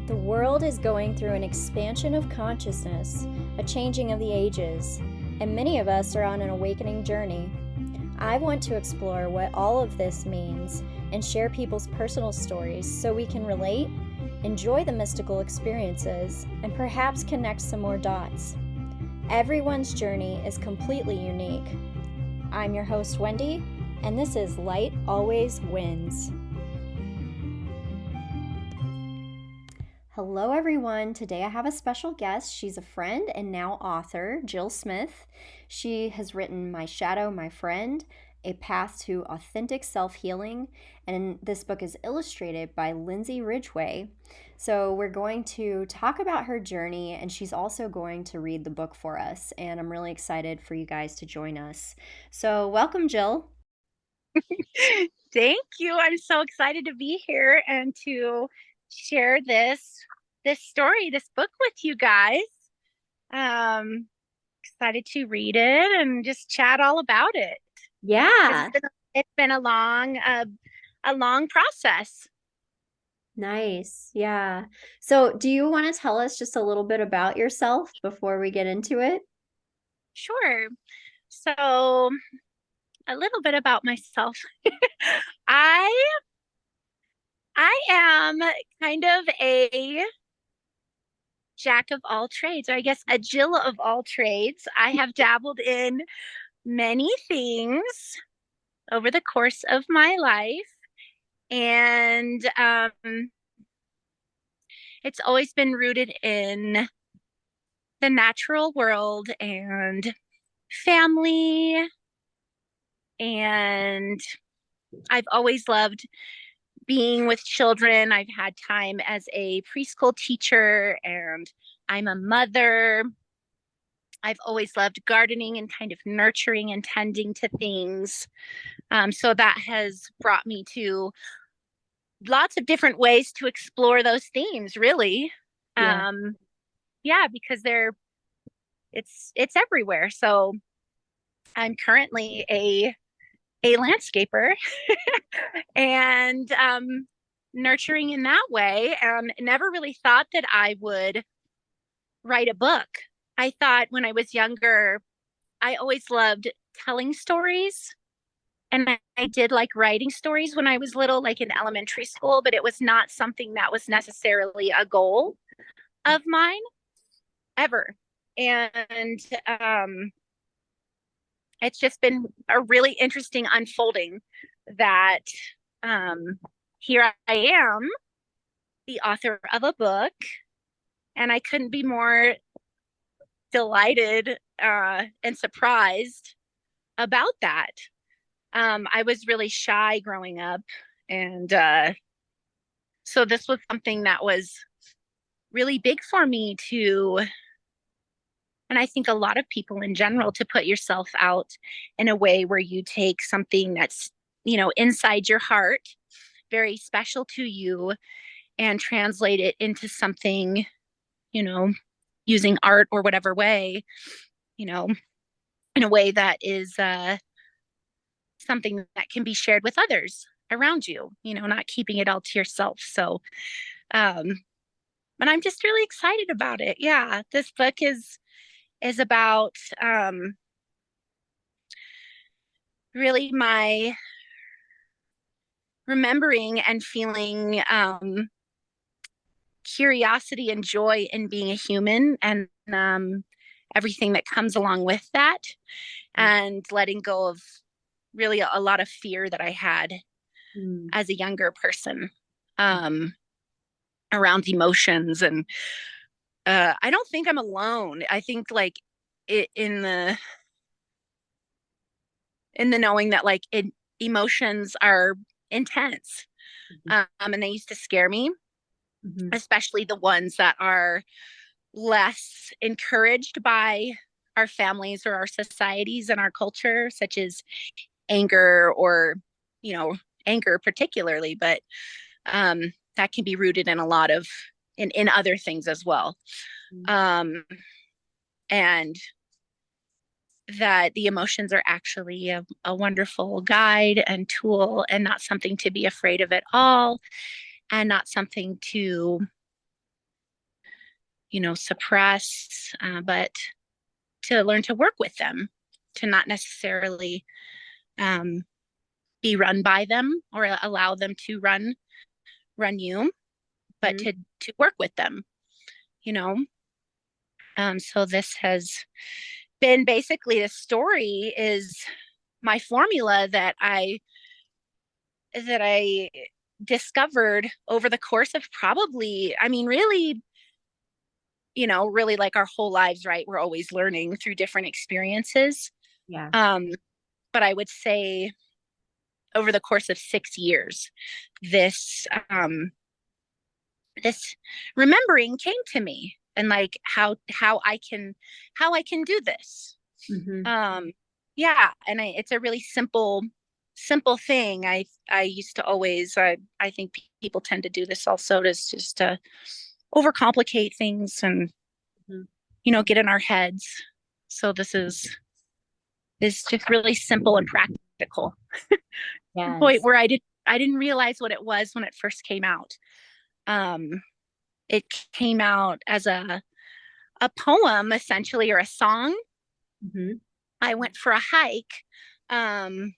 The world is going through an expansion of consciousness, a changing of the ages, and many of us are on an awakening journey. I want to explore what all of this means and share people's personal stories so we can relate, enjoy the mystical experiences, and perhaps connect some more dots. Everyone's journey is completely unique. I'm your host, Wendy, and this is Light Always Wins. Hello, everyone. Today I have a special guest. She's a friend and now author, Jill Smith. She has written My Shadow, My Friend, A Path to Authentic Self-Healing, and this book is illustrated by Lindsey Ridgeway. So we're going to talk about her journey, and she's also going to read the book for us, and I'm really excited for you guys to join us. So welcome, Jill. Thank you. I'm so excited to be here and to share this story, this book with you guys. Excited to read it and just chat all about it. Yeah. It's been a long process. Nice. Yeah. So do you want to tell us just a little bit about yourself before we get into it? Sure. So a little bit about myself. I I am kind of a jack of all trades, or I guess a Jill of all trades. I have dabbled in many things over the course of my life, and it's always been rooted in the natural world and family. And I've always loved being with children. I've had time as a preschool teacher, and I'm a mother. I've always loved gardening and kind of nurturing and tending to things. So that has brought me to lots of different ways to explore those themes, really. Yeah. Yeah, because it's everywhere. So I'm currently a landscaper and nurturing in that way. Never really thought that I would write a book. I thought when I was younger, I always loved telling stories. And I did like writing stories when I was little, like in elementary school, but it was not something that was necessarily a goal of mine ever. And it's just been a really interesting unfolding that here I am, the author of a book, and I couldn't be more delighted and surprised about that. I was really shy growing up, and so this was something that was really big for me to, and I think a lot of people in general, to put yourself out in a way where you take something that's, inside your heart, very special to you, and translate it into something, using art or whatever way, in a way that is something that can be shared with others around you, not keeping it all to yourself. So, but I'm just really excited about it. Yeah, this book is about really my remembering and feeling curiosity and joy in being a human, and everything that comes along with that, and letting go of really a lot of fear that I had as a younger person around emotions. And I don't think I'm alone. I think like in the knowing that emotions are intense, and they used to scare me, especially the ones that are less encouraged by our families or our societies and our culture, such as anger, or anger particularly, but that can be rooted in a lot of in other things as well. And that the emotions are actually a wonderful guide and tool, and not something to be afraid of at all, and not something to suppress, but to learn to work with them, to not necessarily um, be run by them or allow them to run you, but Mm-hmm. to work with them, you know. So this has been basically, the story is my formula that I discovered over the course of probably, I mean, really, really like our whole lives, right? We're always learning through different experiences. Yeah. Um, but I would say over the course of 6 years, this this remembering came to me, and like how I can do this. Mm-hmm. Yeah, and it's a really simple thing. I used to always I think people tend to do this also, to just to overcomplicate things and get in our heads. So this is just really simple and practical. Point Yes. where I didn't realize what it was when it first came out. Um, it came out as a poem essentially, or a song. Mm-hmm. I went for a hike. Um,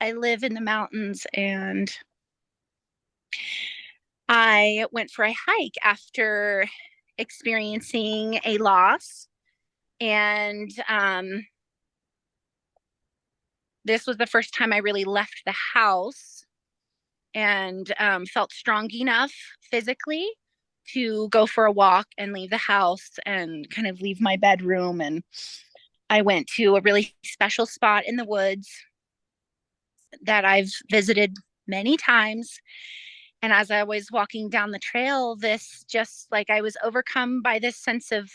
I live in the mountains, and I went for a hike after experiencing a loss. And this was the first time I really left the house and felt strong enough physically to go for a walk and leave the house and kind of leave my bedroom. And I went to a really special spot in the woods that I've visited many times. And as I was walking down the trail, this just like I was overcome by this sense of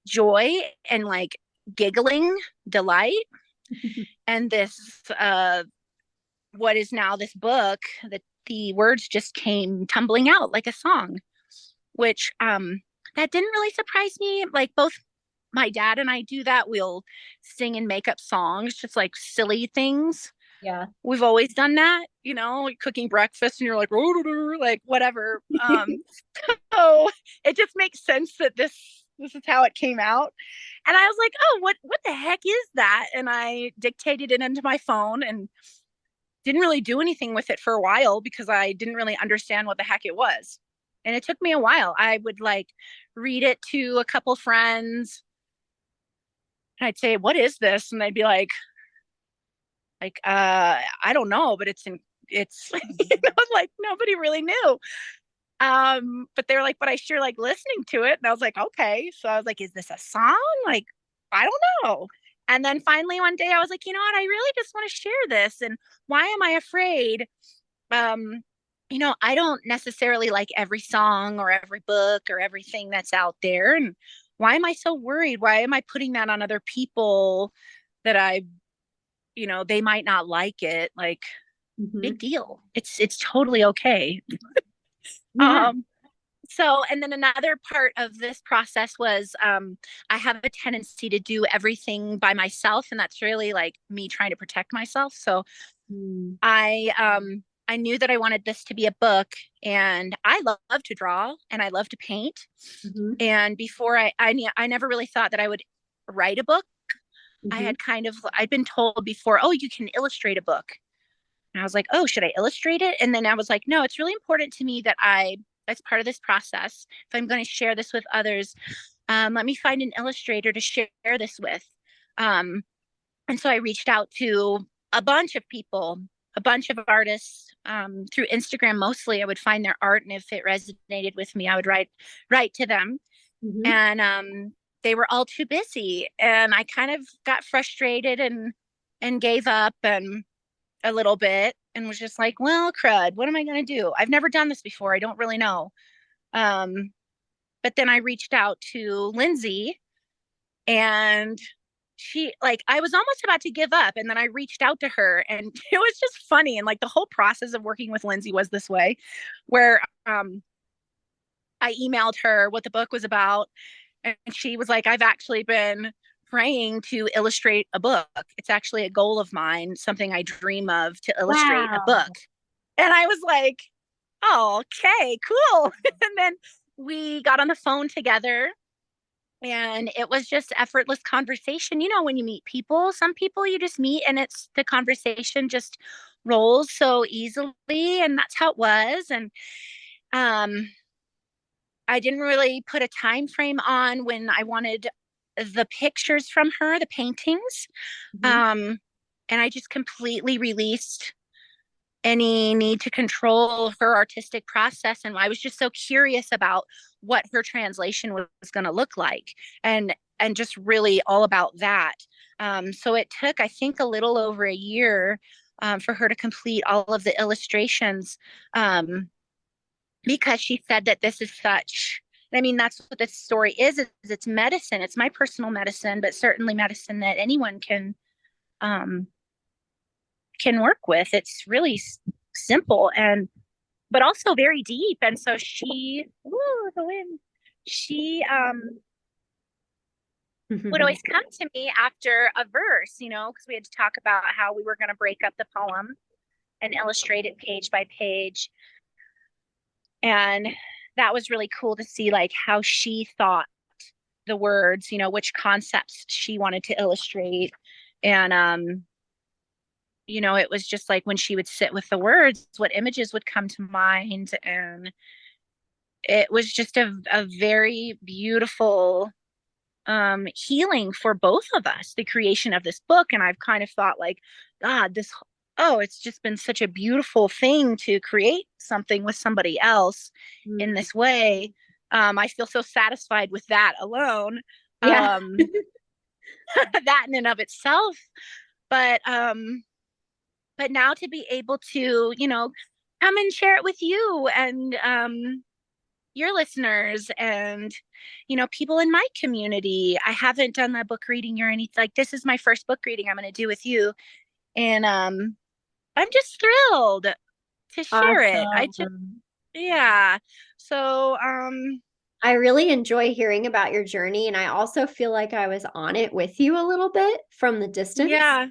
joy and like giggling delight. And this, what is now this book, that the words just came tumbling out like a song, which that didn't really surprise me. Like both my dad and I do that. We'll sing and make up songs, just like silly things. Yeah. We've always done that, like cooking breakfast and you're like, like whatever. So it just makes sense that this is how it came out. And I was like, oh, what the heck is that? And I dictated it into my phone and didn't really do anything with it for a while because I didn't really understand what the heck it was. And it took me a while. I would like read it to a couple friends. And I'd say, what is this? And they'd be I don't know, but it's like nobody really knew. But they were like, but I sure like listening to it. And I was like, okay. So I was like, is this a song? Like, I don't know. And then finally one day I was like, you know what? I really just want to share this. And why am I afraid? Um, I don't necessarily like every song or every book or everything that's out there. And why am I so worried? Why am I putting that on other people that they might not like it? Like, Mm-hmm. big deal. It's totally okay. Yeah. Um, so, and then another part of this process was I have a tendency to do everything by myself, and that's really like me trying to protect myself. So Mm. I knew that I wanted this to be a book, and I love to draw and I love to paint. Mm-hmm. And before I never really thought that I would write a book. Mm-hmm. I'd been told before, oh, you can illustrate a book. And I was like, oh, should I illustrate it? And then I was like, no, it's really important to me that that's part of this process. If I'm going to share this with others, let me find an illustrator to share this with. Um, and so I reached out to a bunch of people, a bunch of artists, through Instagram mostly. I would find their art, and if it resonated with me, I would write to them. Mm-hmm. And they were all too busy, and I kind of got frustrated and gave up and a little bit, and was just like, well, crud, what am I going to do? I've never done this before. I don't really know. Um, but then I reached out to Lindsey, and she, like, I was almost about to give up. And then I reached out to her, and it was just funny. And like the whole process of working with Lindsey was this way, where I emailed her what the book was about. And she was like, I've actually been praying to illustrate a book. It's actually a goal of mine, something I dream of, to illustrate a Wow. book. And I was like, oh, okay, cool. And then we got on the phone together, and it was just effortless conversation. You know, when you meet people, some people you just meet and it's the conversation just rolls so easily, and that's how it was. And um I didn't really put a time frame on when I wanted the pictures from her, the paintings. Mhm. Um, and I just completely released any need to control her artistic process. And I was just so curious about what her translation was going to look like, and just really all about that. So it took, I think, a little over a year for her to complete all of the illustrations. Because she said that this is such, I mean, that's what this story is it's medicine. It's my personal medicine, but certainly medicine that anyone um can work with. It's really simple, and but also very deep. And so she, ooh, the wind, she would always come to me after a verse, you know, because we had to talk about how we were going to break up the poem and illustrate it page by page. And that was really cool to see, like, how she thought the words, you know, which concepts she wanted to illustrate. And you know, it was just like when she would sit with the words, what images would come to mind. And it was just a very beautiful healing for both of us, the creation of this book. And I've kind of thought, like, God, this, oh, it's just been such a beautiful thing to create something with somebody else in Mm. this way. I feel so satisfied with that alone. Yeah. um that in and of itself. But but now to be able to, you know, come and share it with you and your listeners, and you know, people in my community. I haven't done a book reading or anything. Like, this is my first book reading I'm going to do with you. And I'm just thrilled to share it. I just, Awesome. yeah. So I really enjoy hearing about your journey, and I also feel like I was on it with you a little bit from the distance. yeah.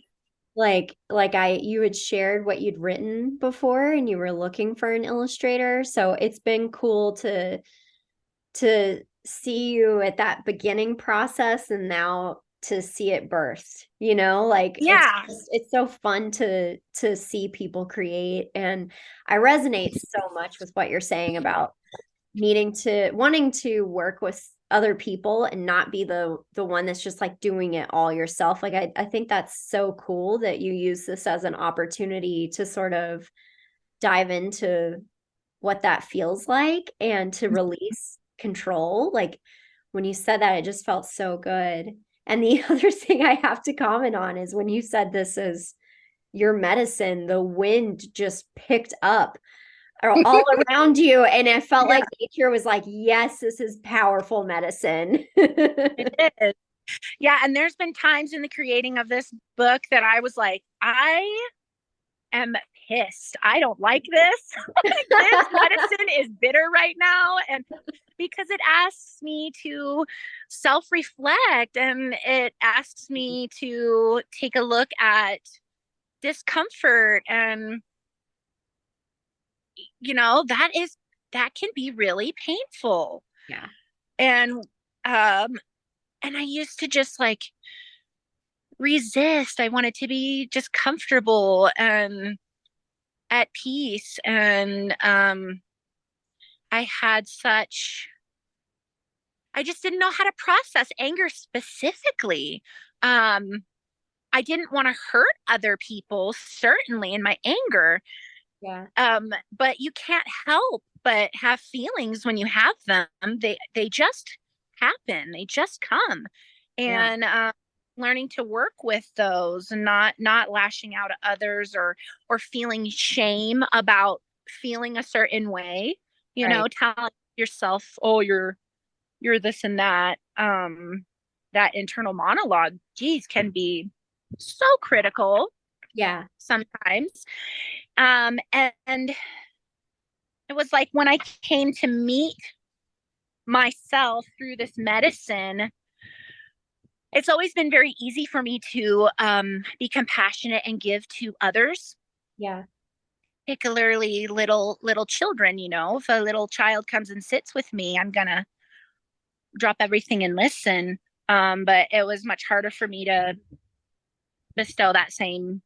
Like you had shared what you'd written before and you were looking for an illustrator. So it's been cool to see you at that beginning process and now to see it burst, like Yeah. it's so fun to see people create. And I resonate so much with what you're saying about wanting to work with other people and not be the one that's just like doing it all yourself. Like I think that's so cool that you use this as an opportunity to sort of dive into what that feels like and to release control. Like when you said that, it just felt so good. And the other thing I have to comment on is when you said this is your medicine, the wind just picked up all around you. And it felt Yeah, like nature was like, yes, this is powerful medicine. it is. Yeah, and there's been times in the creating of this book that I was like, I am pissed. I don't like this. Like, this medicine is bitter right now. And because it asks me to self reflect, and it asks me to take a look at discomfort. And, you know, that can be really painful. Yeah. And, um, and I used to just like resist. I wanted to be just comfortable and at peace. And I had such, I just didn't know how to process anger specifically. Um, I didn't want to hurt other people, certainly in my anger. Yeah. But you can't help but have feelings when you have them. They just happen. They just come. Yeah. And learning to work with those and not lashing out at others, or feeling shame about feeling a certain way. You know, Right. telling yourself, "Oh, you're this and that." That internal monologue, geez, can be so critical Yeah. sometimes. And it was like when I came to meet myself through this medicine, it's always been very easy for me to be compassionate and give to others. Yeah. particularly little children, if a little child comes and sits with me, I'm gonna drop everything and listen. But it was much harder for me to bestow that same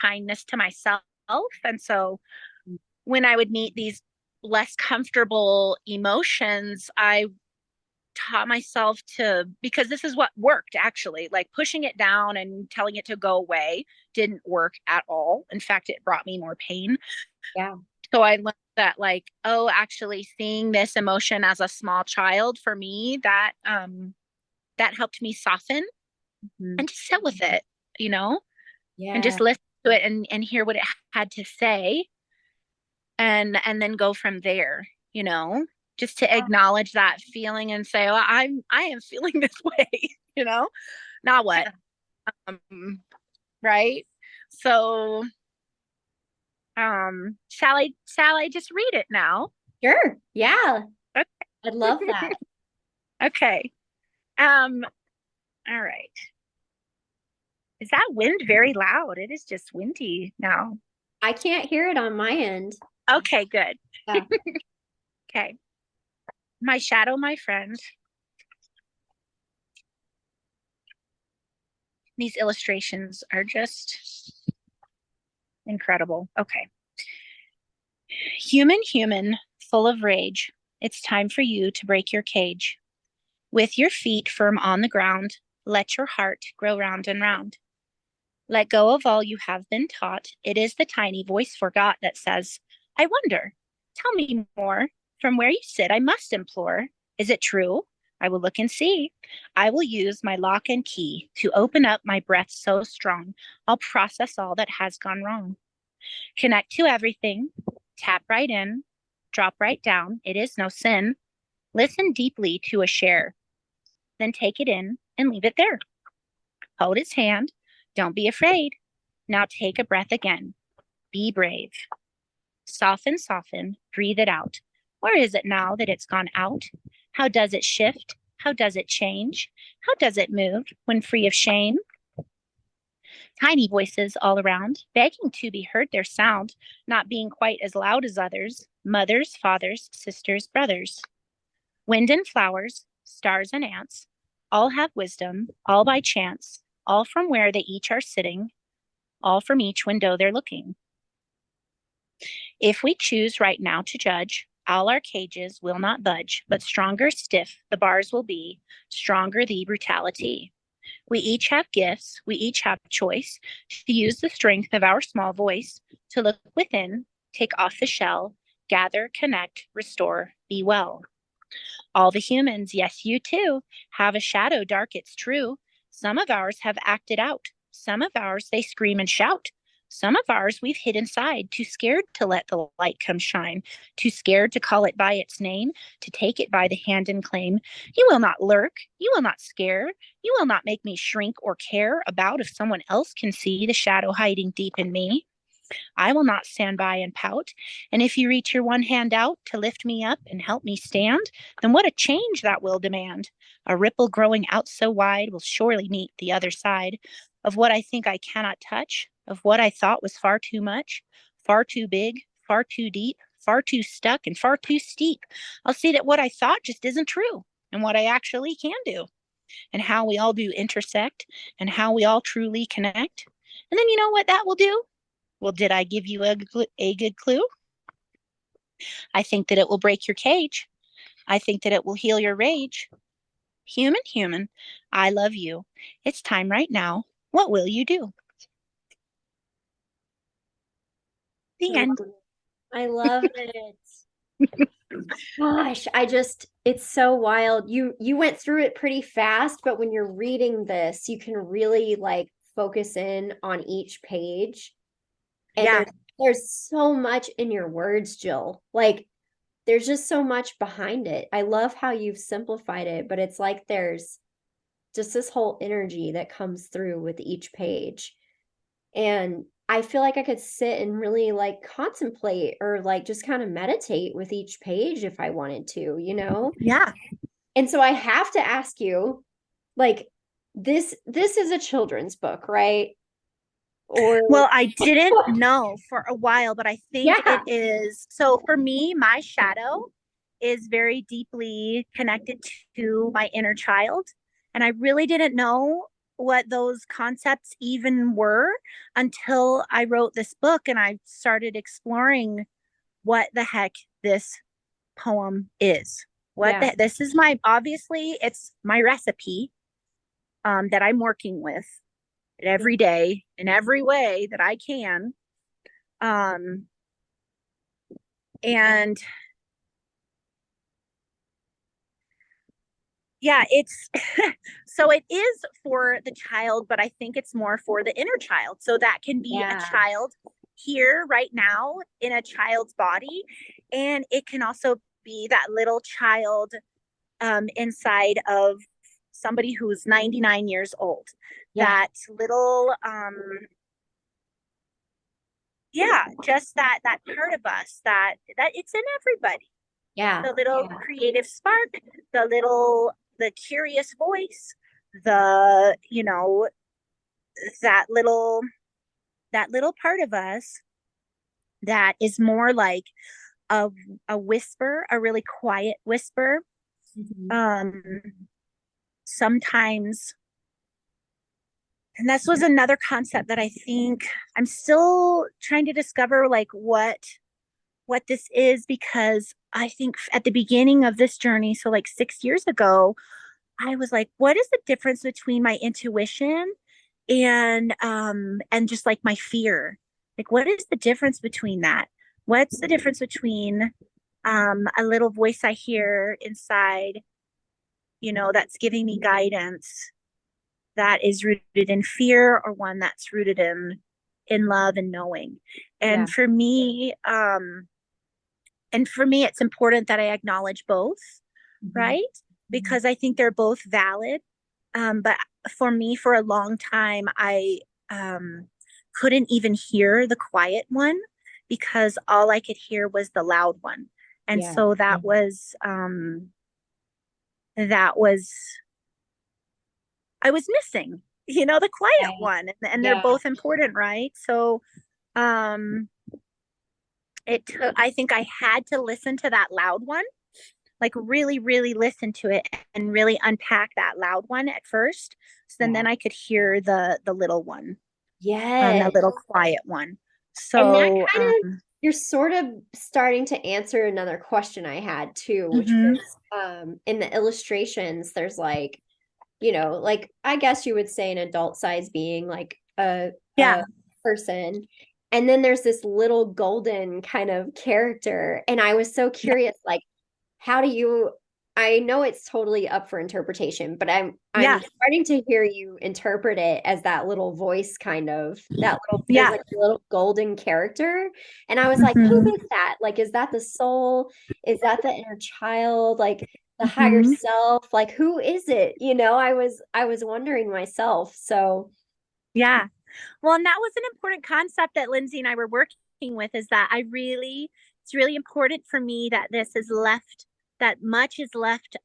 kindness to myself. And so when I would meet these less comfortable emotions, I taught myself to, because this is what worked actually, like pushing it down and telling it to go away didn't work at all. In fact, it brought me more pain. Yeah. So I learned that, like, oh, actually seeing this emotion as a small child, for me, that helped me soften and just sit with it, and just Yeah. listen to it and hear what it had to say, and then go from there, just to acknowledge that feeling and say, well, I am feeling this way, now what? Right. So shall I just read it now? Sure. Yeah. Okay. I'd love that. Okay. All right. Is that wind very loud? It is just windy now. I can't hear it on my end. Okay, good. Yeah. Okay. My shadow, my friend. These illustrations are just incredible. Okay. Human, full of rage. It's time for you to break your cage. With your feet firm on the ground, let your heart grow round and round. Let go of all you have been taught. It is the tiny voice forgot that says, I wonder, tell me more. From where you sit, I must implore. Is it true? I will look and see. I will use my lock and key to open up my breath so strong. I'll process all that has gone wrong. Connect to everything. Tap right in. Drop right down. It is no sin. Listen deeply to a share. Then take it in and leave it there. Hold its hand. Don't be afraid. Now take a breath again. Be brave. Soften, soften. Breathe it out. Where is it now that it's gone out? How does it shift? How does it change? How does it move when free of shame? Tiny voices all around, begging to be heard their sound, not being quite as loud as others, mothers, fathers, sisters, brothers. Wind and flowers, stars and ants, all have wisdom, all by chance, all from where they each are sitting, all from each window they're looking. If we choose right now to judge, all our cages will not budge, but stronger stiff the bars will be, stronger the brutality. We each have gifts, we each have choice to use the strength of our small voice to look within, take off the shell, gather, connect, restore, be well. All the humans, yes, you too, have a shadow dark, it's true. Some of ours have acted out. Some of ours, they scream and shout. Some of ours we've hid inside, too scared to let the light come shine, too scared to call it by its name, to take it by the hand and claim. You will not lurk, you will not scare, you will not make me shrink or care about if someone else can see the shadow hiding deep in me. I will not stand by and pout. And if you reach your one hand out to lift me up and help me stand, then what a change that will demand. A ripple growing out so wide will surely meet the other side of what I think I cannot touch, of what I thought was far too much, far too big, far too deep, far too stuck, and far too steep. I'll see that what I thought just isn't true, and what I actually can do, and how we all do intersect, and how we all truly connect. And then you know what that will do? Well, did I give you a good clue? I think that it will break your cage. I think that it will heal your rage. Human, I love you. It's time right now. What will you do? The end. I love it. Gosh, it's so wild. You went through it pretty fast, but when you're reading this, you can really like focus in on each page. And Yeah. there's so much in your words, Jill. Like there's just so much behind it. I love how you've simplified it, but it's like there's just this whole energy that comes through with each page. And I feel like I could sit and really like contemplate or like just kind of meditate with each page if I wanted to, you know? Yeah. And so I have to ask you, like, this is a children's book, right? or Well, I didn't know for a while, but I think yeah. it is. So for me, my shadow is very deeply connected to my inner child. And I really didn't know what those concepts even were until I wrote this book and I started exploring what the heck this poem is. Yeah. This is my, obviously it's my recipe that I'm working with every day in every way that I can. Um, and yeah, it's so it is for the child, but I think it's more for the inner child. So that can be a Yeah. child here right now in a child's body. And it can also be that little child inside of somebody who's 99 years old. Yeah. That little yeah, just that part of us that it's in everybody. Yeah. The little creative spark, the curious voice, the, you know, that little that little part of us that is more like a a whisper, a really quiet whisper. Mhm. Um sometimes, and this was another concept that I think I'm still trying to discover, like what this is, because I think at the beginning of this journey, so like 6 years ago, I was like, what is the difference between my intuition and just like my fear? Like, what is the difference between that? What's the difference between a little voice I hear inside, that's giving me guidance that is rooted in fear, or one that's rooted in love and knowing. Yeah. And for me it's important that I acknowledge both, Mhm. right? Because I think they're both valid. But for me, for a long time, I um, couldn't even hear the quiet one because all I could hear was the loud one. And Yeah. so that was, I was missing, the quiet Yeah. one. And they're Yeah. both important, right? So um, I think I had to listen to that loud one, like really, really listen to it and really unpack that loud one at first. So then Yeah. I could hear the little one, Yes. that little quiet one. And that So, kind of, you're sort of starting to answer another question I had too, which mhm, was in the illustrations, there's like, like I guess you would say an adult size being like a yeah, person. And then there's this little golden kind of character. And I was so curious, like, how do you, I know it's totally up for interpretation, but I'm yeah, starting to hear you interpret it as that little voice kind of, that little, there's yeah, like a little golden character. And I was like, who mhm, is that? Like, is that the soul? Is that the inner child? Like the higher mhm, self? Like who is it? I was wondering myself. So yeah. Well, and that was an important concept that Lindsey and I were working with, is that it's really important for me that that much is left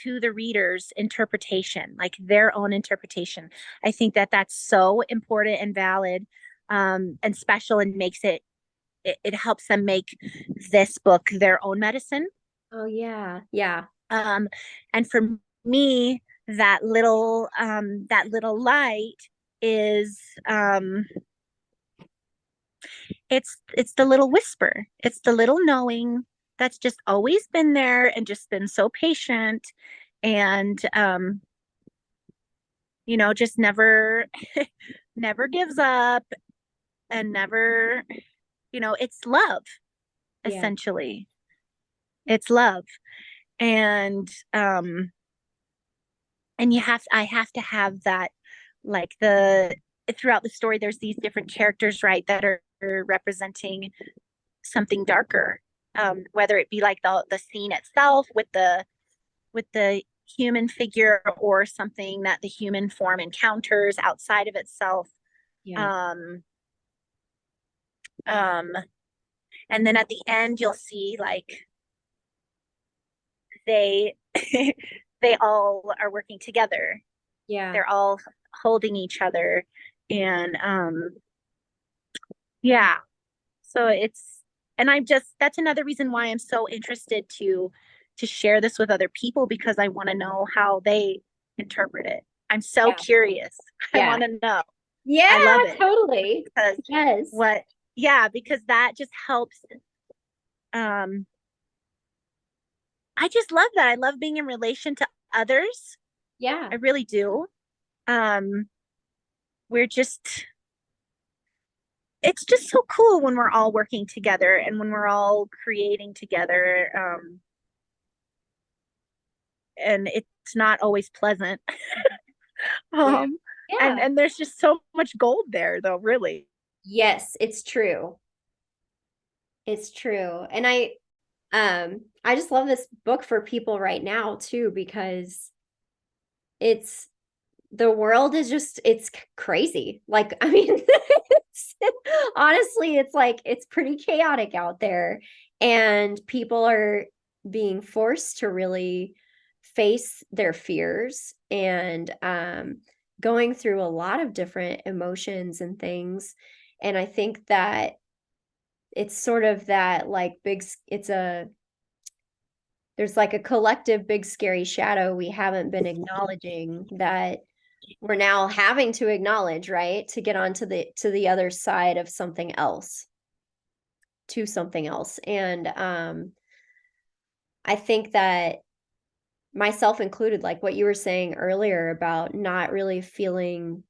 to the reader's interpretation, like their own interpretation. I think that that's so important and valid, and special, and it helps them make this book their own medicine. oh yeah. Yeah. Um, and for me, that little light is, it's the little whisper. It's the little knowing that's just always been there and just been so patient, and just never never gives up, and never, it's love, Yeah. essentially. It's love. And I have to have that, like, the throughout the story there's these different characters, right, that are representing something darker, whether it be like the scene itself with the human figure, or something that the human form encounters outside of itself. Yeah. um um and then at the end you'll see, like, they they all are working together. Yeah. They're all holding each other, and Yeah. So and that's another reason why I'm so interested to share this with other people, because I want to know how they interpret it. I'm so Yeah. curious. I Yeah. want to know. I Yeah, love it totally. because Yes. because that just helps. Um, I just love that. I love being in relation to others. Yeah. I really do. Um, we're just, it's just so cool when we're all working together and when we're all creating together. And it's not always pleasant. Yeah. um, Yeah. and there's just so much gold there, though, really. Yes, it's true. It's true. And I just love this book for people right now too, because it's the world is just it's crazy. Like, I mean, honestly, it's like it's pretty chaotic out there, and people are being forced to really face their fears and going through a lot of different emotions and things. And I think that it's sort of that like it's a there's like a collective big scary shadow we haven't been acknowledging that we're now having to acknowledge, right? To get onto the other side of something else, to something else. And I think that myself included, like what you were saying earlier about not really feeling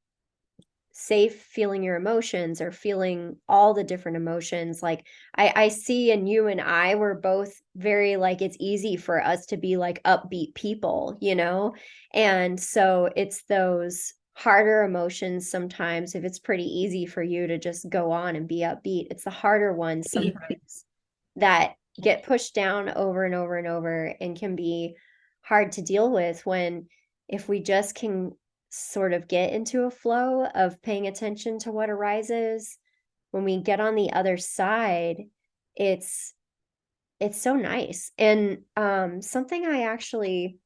safe feeling your emotions or feeling all the different emotions, like I see in you and I we're both very like it's easy for us to be like upbeat people, you know, and so it's those harder emotions sometimes. If it's pretty easy for you to just go on and be upbeat, it's the harder ones sometimes that get pushed down over and over and over and can be hard to deal with. When if we just can sort of get into a flow of paying attention to what arises, when we get on the other side, it's it's so nice. And something I actually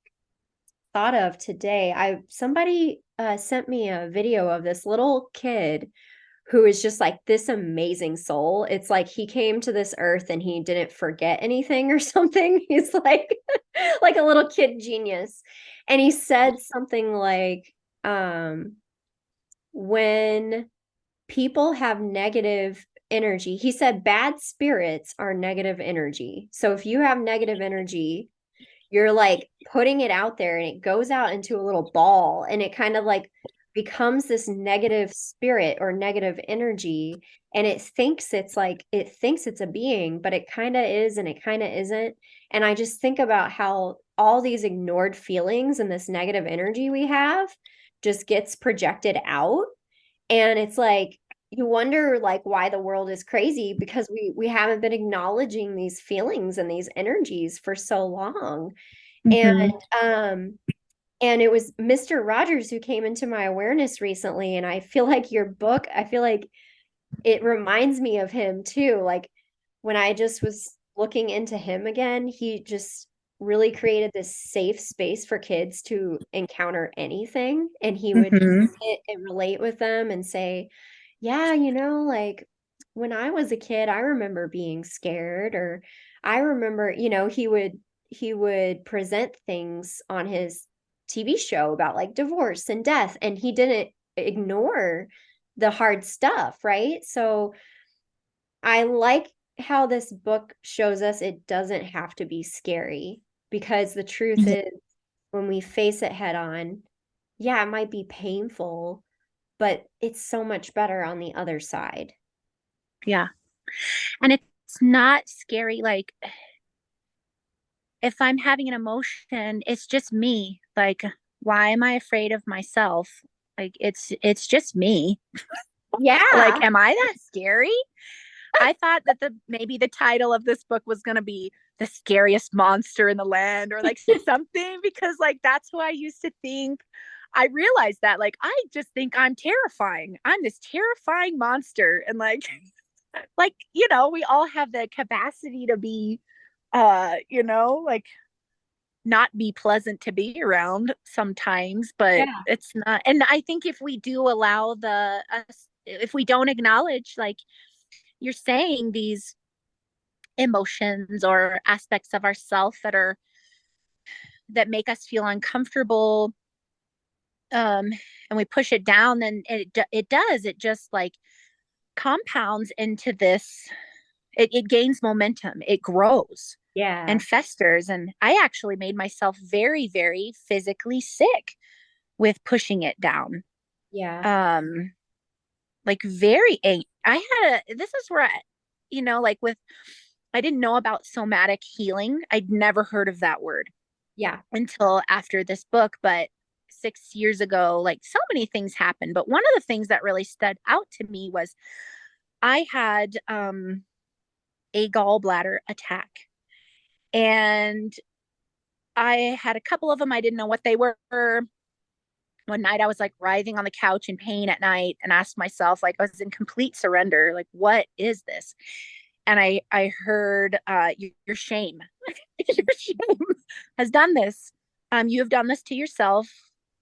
thought of today, I somebody sent me a video of this little kid who is just like this amazing soul. It's like he came to this earth and he didn't forget anything or something. He's like like a little kid genius. And he said something like when people have negative energy, he said bad spirits are negative energy. So if you have negative energy, you're like putting it out there and it goes out into a little ball and it kind of like becomes this negative spirit or negative energy, and it thinks it's a being, but it kind of is and it kind of isn't. And I just think about how all these ignored feelings and this negative energy we have just gets projected out, and it's like you wonder like why the world is crazy, because we haven't been acknowledging these feelings and these energies for so long. And Mm-hmm. um and it was Mr. Rogers who came into my awareness recently, and I feel like your book, I feel like it reminds me of him too. Like when I just was looking into him again, he just really created this safe space for kids to encounter anything, and he would Mm-hmm. sit and relate with them and say, yeah, you know, like when I was a kid, I remember being scared, or I remember, you know, he would present things on his TV show about like divorce and death, and he didn't ignore the hard stuff, right? So I like how this book shows us it doesn't have to be scary, because the truth Yeah. is when we face it head on, yeah, it might be painful, but it's so much better on the other side. Yeah. And it's not scary. Like if I'm having an emotion, it's just me. Like, why am I afraid of myself? Like it's just me. Like, Yeah. am I that scary? I thought that the maybe the title of this book was gonna be the scariest monster in the land or like something, because like that's who I used to think. I realized that like I just think I'm terrifying. I'm this terrifying monster. And like, we all have the capacity to be like not be pleasant to be around sometimes, but Yeah. it's not. And I think if we do allow if we don't acknowledge like you're saying these emotions or aspects of ourself that make us feel uncomfortable, and we push it down, then it just like compounds into this. It gains momentum, it grows Yeah. and festers. And I actually made myself very, very physically sick with pushing it down. Yeah. Like very this is where like with, I didn't know about somatic healing. I'd never heard of that word Yeah. until after this book. But 6 years ago, like, so many things happened. But one of the things that really stood out to me was I had a gallbladder attack. And I had a couple of them. I didn't know what they were. One night I was like writhing on the couch in pain at night and asked myself, like, I was in complete surrender, like, what is this? And I heard, your shame. Your shame has done this. You have done this to yourself.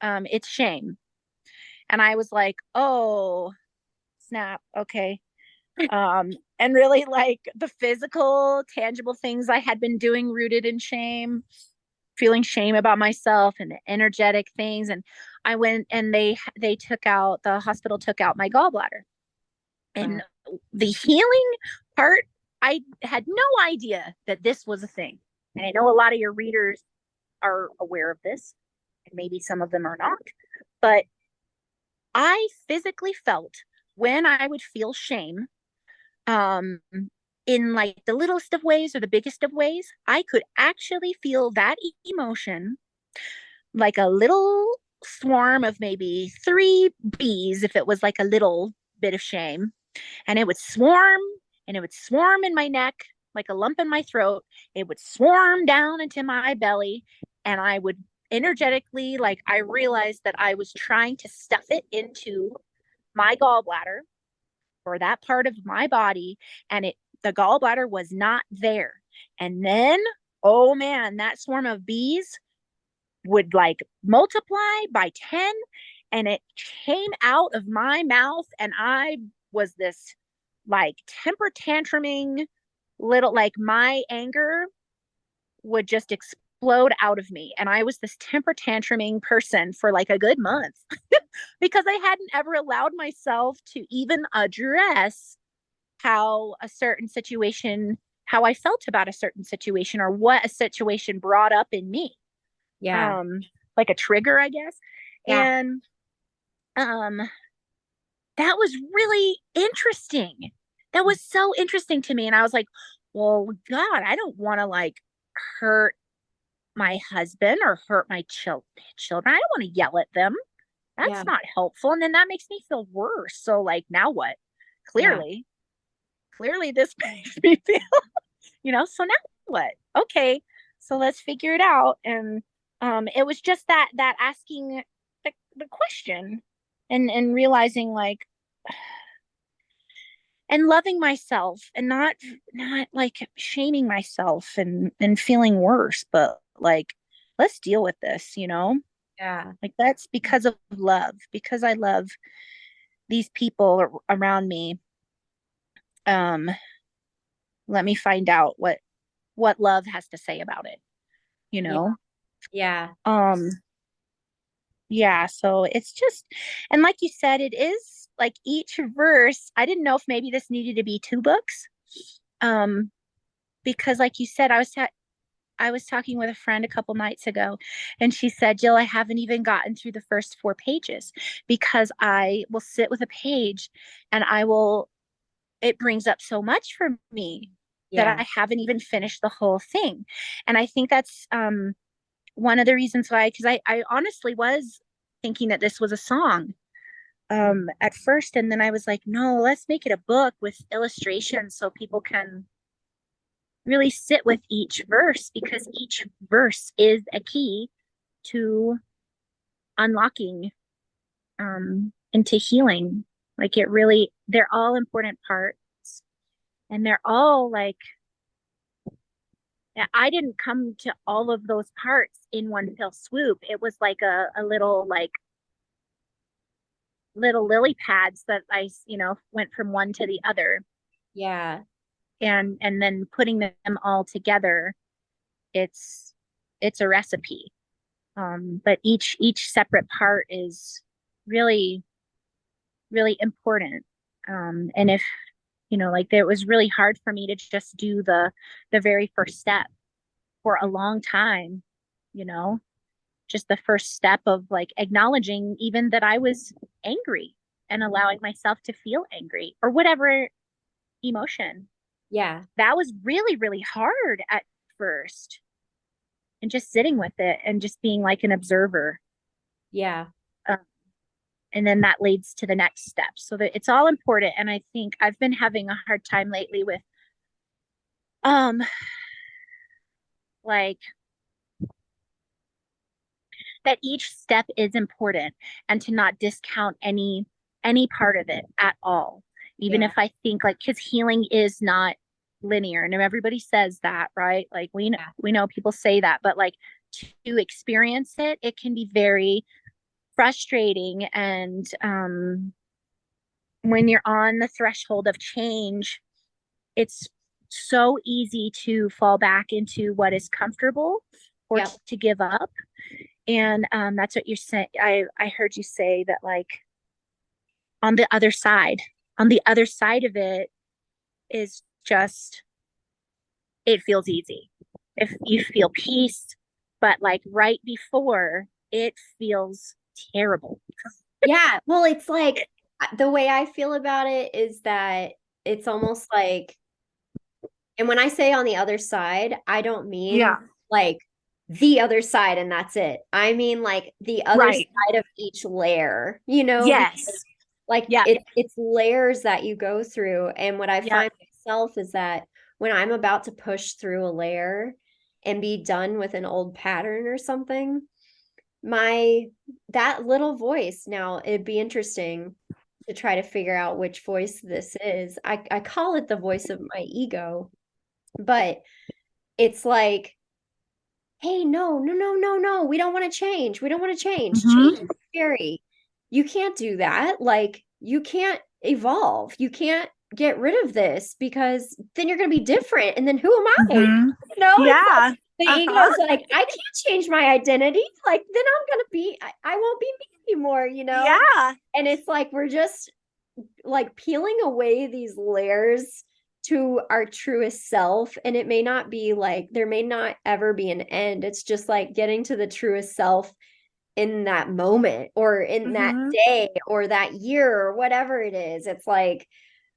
It's shame. And I was like, oh, snap. Okay. And really, like, the physical, tangible things I had been doing rooted in shame, feeling shame about myself, and the energetic things. And I went and the hospital took out my gallbladder. And the healing part, I had no idea that this was a thing. And I know a lot of your readers are aware of this, and maybe some of them are not. But I physically felt, when I would feel shame, um, in like the littlest of ways or the biggest of ways, I could actually feel that emotion like a little swarm of maybe 3 bees, if it was like a little bit of shame. And it would swarm, and it would swarm in my neck like a lump in my throat. It would swarm down into my belly, and I would energetically, like, I realized that I was trying to stuff it into my gallbladder, or that part of my body, and the gallbladder was not there. And then, oh man, that swarm of bees would like multiply by 10, and it came out of my mouth, and I was this like temper tantruming little, like, my anger would just explode out of me, and I was this temper tantruming person for like a good month because I hadn't ever allowed myself to even address how a certain situation, how I felt about a certain situation, or what a situation brought up in me. Yeah. Like a trigger, I guess. Yeah. And um that was really interesting. That was so interesting to me. And I was like, well, God, I don't want to like hurt my husband or hurt my children. I don't want to yell at them. Yeah. That's not helpful. And then that makes me feel worse. So like, now what? Yeah. Clearly this makes me feel, so now what? Okay. So let's figure it out. And it was just that asking the question, and realizing, like, and loving myself, and not like shaming myself and feeling worse, but like, let's deal with this, Yeah. like, that's because of love, because I love these people around me. um Let me find out what love has to say about it, you Yeah. know Yeah. um yeah, so it's just, and like you said, it is like each verse. I didn't know if maybe this needed to be 2 books, um because like you said, I was talking with a friend a couple nights ago, and she said, Jill, I haven't even gotten through the first 4 pages, because I will sit with a page, and it brings up so much for me that Yeah. I haven't even finished the whole thing. And I think that's one of the reasons why, because I honestly was thinking that this was a song at first. And then I was like, no, let's make it a book with illustrations so people can really sit with each verse, because each verse is a key to unlocking into healing. Like, they're all important parts, and they're all like, I didn't come to all of those parts in one fell swoop. It was like a little, like, little lily pads that I went from one to the other. Yeah. And then putting them all together, it's a recipe. But each separate part is really, really important. And if, like, it was really hard for me to just do the very first step for a long time, you know, just the first step of like acknowledging even that I was angry and allowing myself to feel angry or whatever emotion. Yeah. That was really, really hard at first. And just sitting with it and just being like an observer. Yeah. Um, and then that leads to the next step. So that it's all important. And I think I've been having a hard time lately with um like that each step is important and to not discount any part of it at all. Even Yeah. if I think like because healing is not linear and everybody says that, right? Like we know people say that, but like to experience it, it can be very frustrating. And when you're on the threshold of change, it's so easy to fall back into what is comfortable or Yep. to give up. And that's what you're saying. I heard you say that, like, on the other side, on the other side of it is just, it feels easy. If you feel peace, but like right before, it feels terrible. Yeah. Well, it's like the way I feel about it is that it's almost like, and when I say on the other side, I don't mean Yeah. like the other side and that's it. I mean like the other Right. side of each layer, you know, because Yes. like Yeah. it's layers that you go through. And what I Yeah. find myself is that when I'm about to push through a layer and be done with an old pattern or something, my that little voice, now it'd be interesting to try to figure out which voice this is. I call it the voice of my ego, but it's like, hey, no, no, no, no, no, we don't want to change. We don't want to change. Change Mm-hmm. is scary. You can't do that. Like, you can't evolve. You can't get rid of this because then you're going to be different. And then who am I? Mm-hmm. It's Yeah. like the Uh-huh. ego's like, I can't change my identity. Like, then I'm going to be, I won't be me anymore, you know? Yeah. And it's like, we're just like peeling away these layers to our truest self. And it may not be like, there may not ever be an end. It's just like getting to the truest self in that moment or in that Mm-hmm. day or that year or whatever it is. It's like,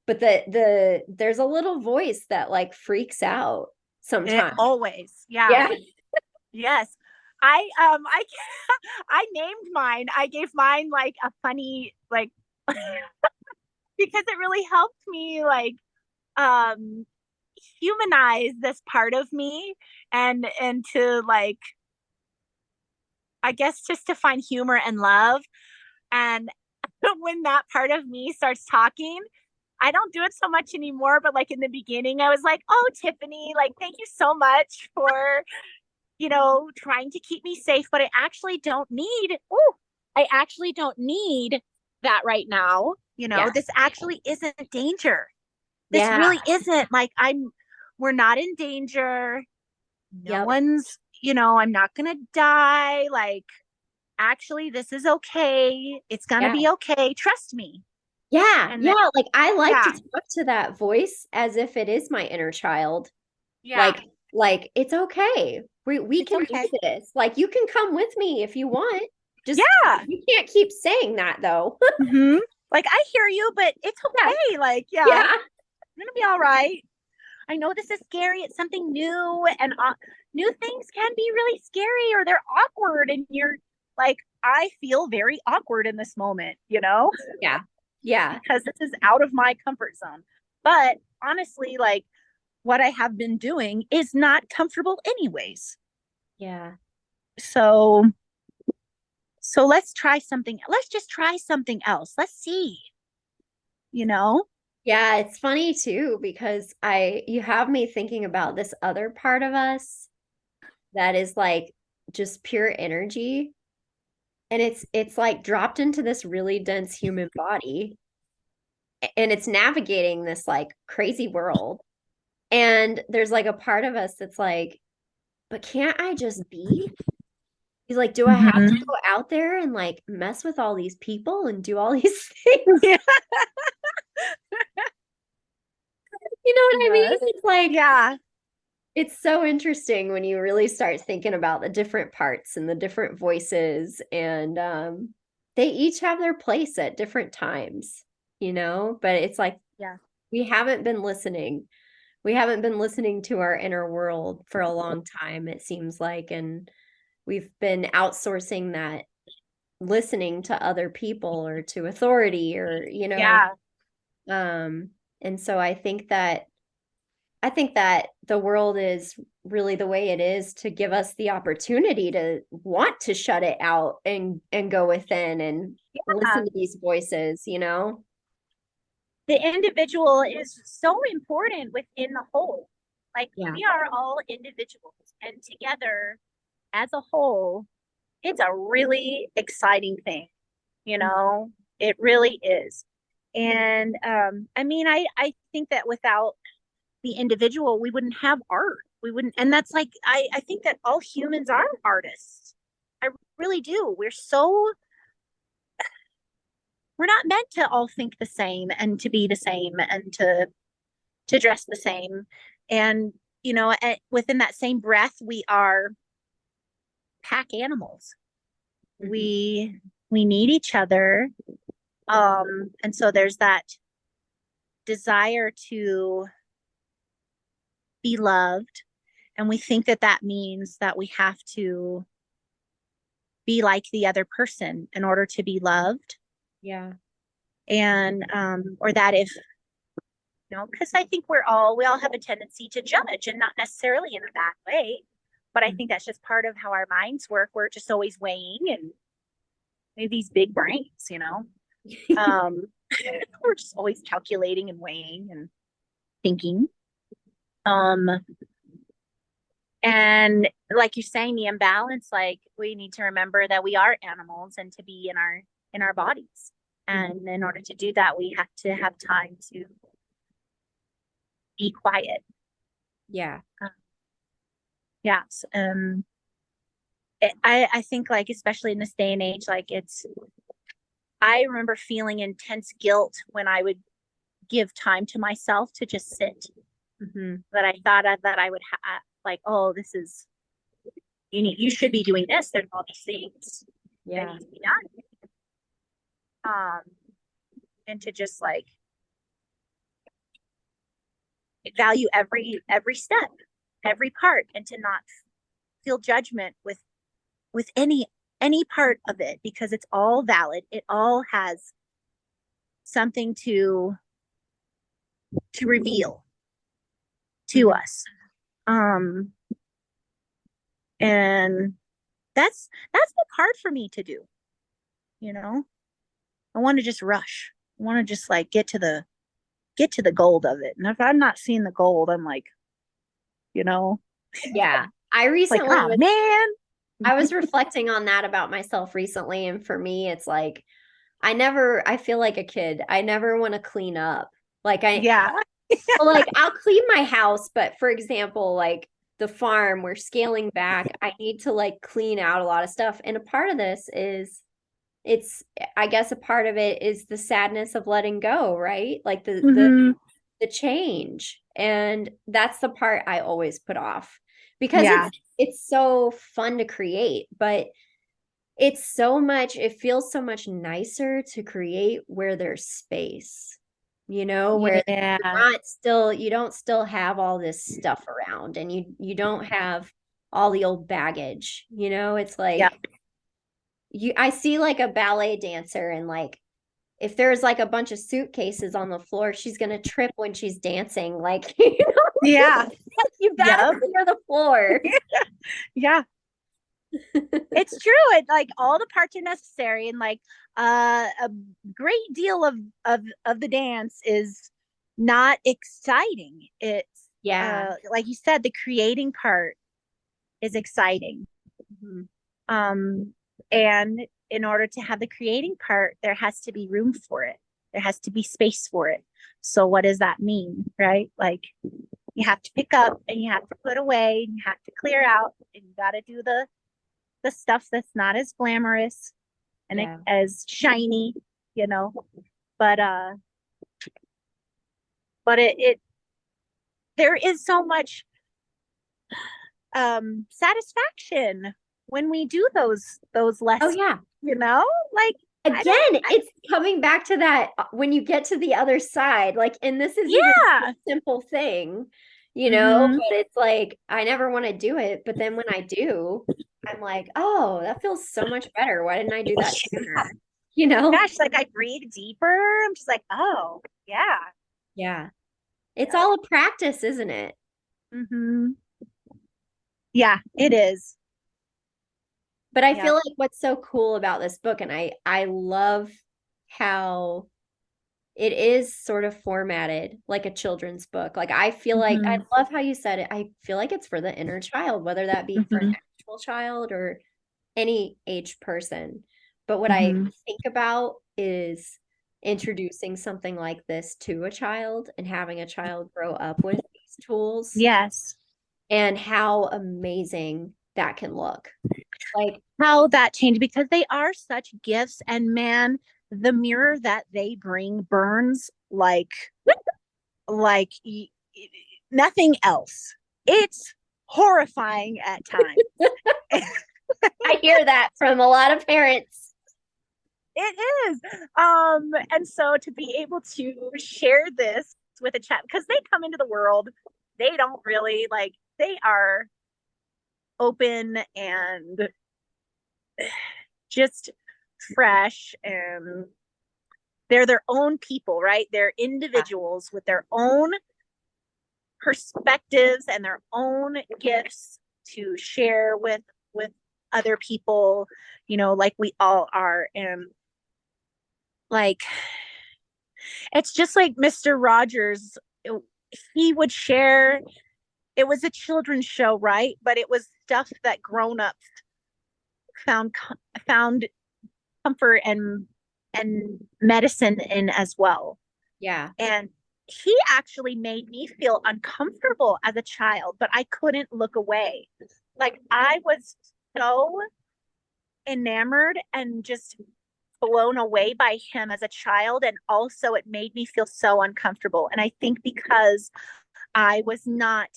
but there's a little voice that like freaks out It sometimes. always. Yeah. Yeah. Yes. I I named mine. I gave mine like a funny like because it really helped me like um humanize this part of me and to like I guess just to find humor and love. And when that part of me starts talking, I don't do it so much anymore, but like in the beginning I was like, "Oh, Tiffany, like thank you so much for trying to keep me safe, but I actually don't need that right now. Yeah. This actually isn't danger. This Yeah. really isn't like we're not in danger. No Yep. one's, I'm not going to die. Like, actually, this is okay. It's going to Yeah. be okay. Trust me." Yeah. And then, Yeah. Like I like to yeah, talk to that voice as if it is my inner child. yeah, Like it's okay. We it's can do okay. this. Like you can come with me if you want. Just Yeah. you can't keep saying that though. Hmm. Like, I hear you, but it's Yeah. okay. Like, yeah, I'm Yeah. going to be all right. I know this is scary. It's something new, and new things can be really scary or they're awkward. And you're like, I feel very awkward in this moment, Yeah. Yeah. because this is out of my comfort zone. But honestly, like what I have been doing is not comfortable, anyways. Yeah. So, let's try something. Let's just try something else. Let's see, you know? Yeah, it's funny too because you have me thinking about this other part of us that is like just pure energy, and it's like dropped into this really dense human body, and it's navigating this like crazy world. And there's like a part of us that's like, but can't I just be? He's like, do I have to Mhm. go out there and like mess with all these people and do all these things? Yeah. You know what I mean? Yes. It's like, Yeah. it's so interesting when you really start thinking about the different parts and the different voices, and they each have their place at different times, you know, but it's like Yeah. we haven't been listening. We haven't been listening to our inner world for a long time, it seems like, and we've been outsourcing that listening to other people or to authority, or Yeah. um and so I think that the world is really the way it is to give us the opportunity to want to shut it out and go within and Yeah. listen to these voices, you know? The individual is so important within the whole. Like Yeah. we are all individuals, and together as a whole, it's a really exciting thing, you know? It really is. And I mean, I think that without the individual, we wouldn't have art. We wouldn't, and that's like I think that all humans are artists. I really do. We're not meant to all think the same and to be the same and to dress the same. And within that same breath, we are pack animals. Mhm. We need each other. And so there's that desire to be loved, and we think that that means that we have to be like the other person in order to be loved. Yeah. And or that if because I think we all have a tendency to judge, and not necessarily in a bad way, but I think that's just part of how our minds work. We're just always weighing, and we have these big brains. um we're just always calculating and weighing and thinking. um And like you're saying, the imbalance, like we need to remember that we are animals and to be in our bodies. And in order to do that, we have to have time to be quiet. Yeah. Yes. I think like, especially in this day and age, like I remember feeling intense guilt when I would give time to myself to just sit. Mm-hmm. That I thought that I would have, like, oh, this is, you should be doing this. There's all these things that Yeah. need to be done. And to just like value every step, every part, and to not feel judgment with any part of it, because it's all valid. It all has something to reveal to us. Um and that's been hard for me to do, you know. I want to just rush. I want to just like get to the gold of it. And if I'm not seeing the gold, I'm like, you know, Yeah. I like, recently oh man. I was reflecting on that about myself recently, and for me it's like I feel like a kid. I never want to clean up. Like Yeah. I'll clean my house, but for example, like the farm, we're scaling back. I need to like clean out a lot of stuff. And a part of this is it's I guess a part of it is the sadness of letting go, right? Like Mm-hmm. the change. And that's the part I always put off because Yeah. it's so fun to create, but it feels so much nicer to create where there's space, where Yeah. you don't still have all this stuff around, and you don't have all the old baggage. It's Yeah. like I see like a ballet dancer, and like if there's like a bunch of suitcases on the floor, she's gonna trip when she's dancing. Like, Yeah. you gotta Yep. clear the floor. Yeah. It's true. It like all the parts are necessary, and like a great deal of the dance is not exciting. It's Yeah. like you said, the creating part is exciting. Mhm. And in order to have the creating part, there has to be room for it. There has to be space for it. So what does that mean, right? Like you have to pick up and you have to put away and you have to clear out and you got to do the stuff that's not as glamorous and as shiny, you know. But it there is so much satisfaction when we do those lessons. Oh yeah. You know, like again, it's coming back to that when you get to the other side, like, and this is even a simple thing, you know, but it's like, I never want to do it. But then when I do, I'm like, oh, that feels so much better. Why didn't I do that sooner? You know? Gosh, like I breathe deeper. I'm just like, oh, yeah. Yeah. It's all a practice, isn't it? Mm-hmm. Yeah, it is. But I feel like what's so cool about this book, and I love how it is sort of formatted like a children's book. Like I feel like, I love how you said it. I feel like it's for the inner child, whether that be for an actual child or any age person. But what I think about is introducing something like this to a child and having a child grow up with these tools. Yes. And how amazing that can look. Like how that changed, because they are such gifts, and man, the mirror that they bring burns like nothing else. It's horrifying at times. I hear that from a lot of parents. It is. And so to be able to share this with a child, because they come into the world, they don't really like, they are open and just fresh, and they're their own people, right? They're individuals with their own perspectives and their own gifts to share with other people, you know, like we all are. And like, it's just like Mr. Rogers, he would share. It was a children's show, right? But it was stuff that grown-ups found comfort and medicine in as well. Yeah. And he actually made me feel uncomfortable as a child, but I couldn't look away. Like I was so enamored and just blown away by him as a child, and also it made me feel so uncomfortable. And I think because I was not,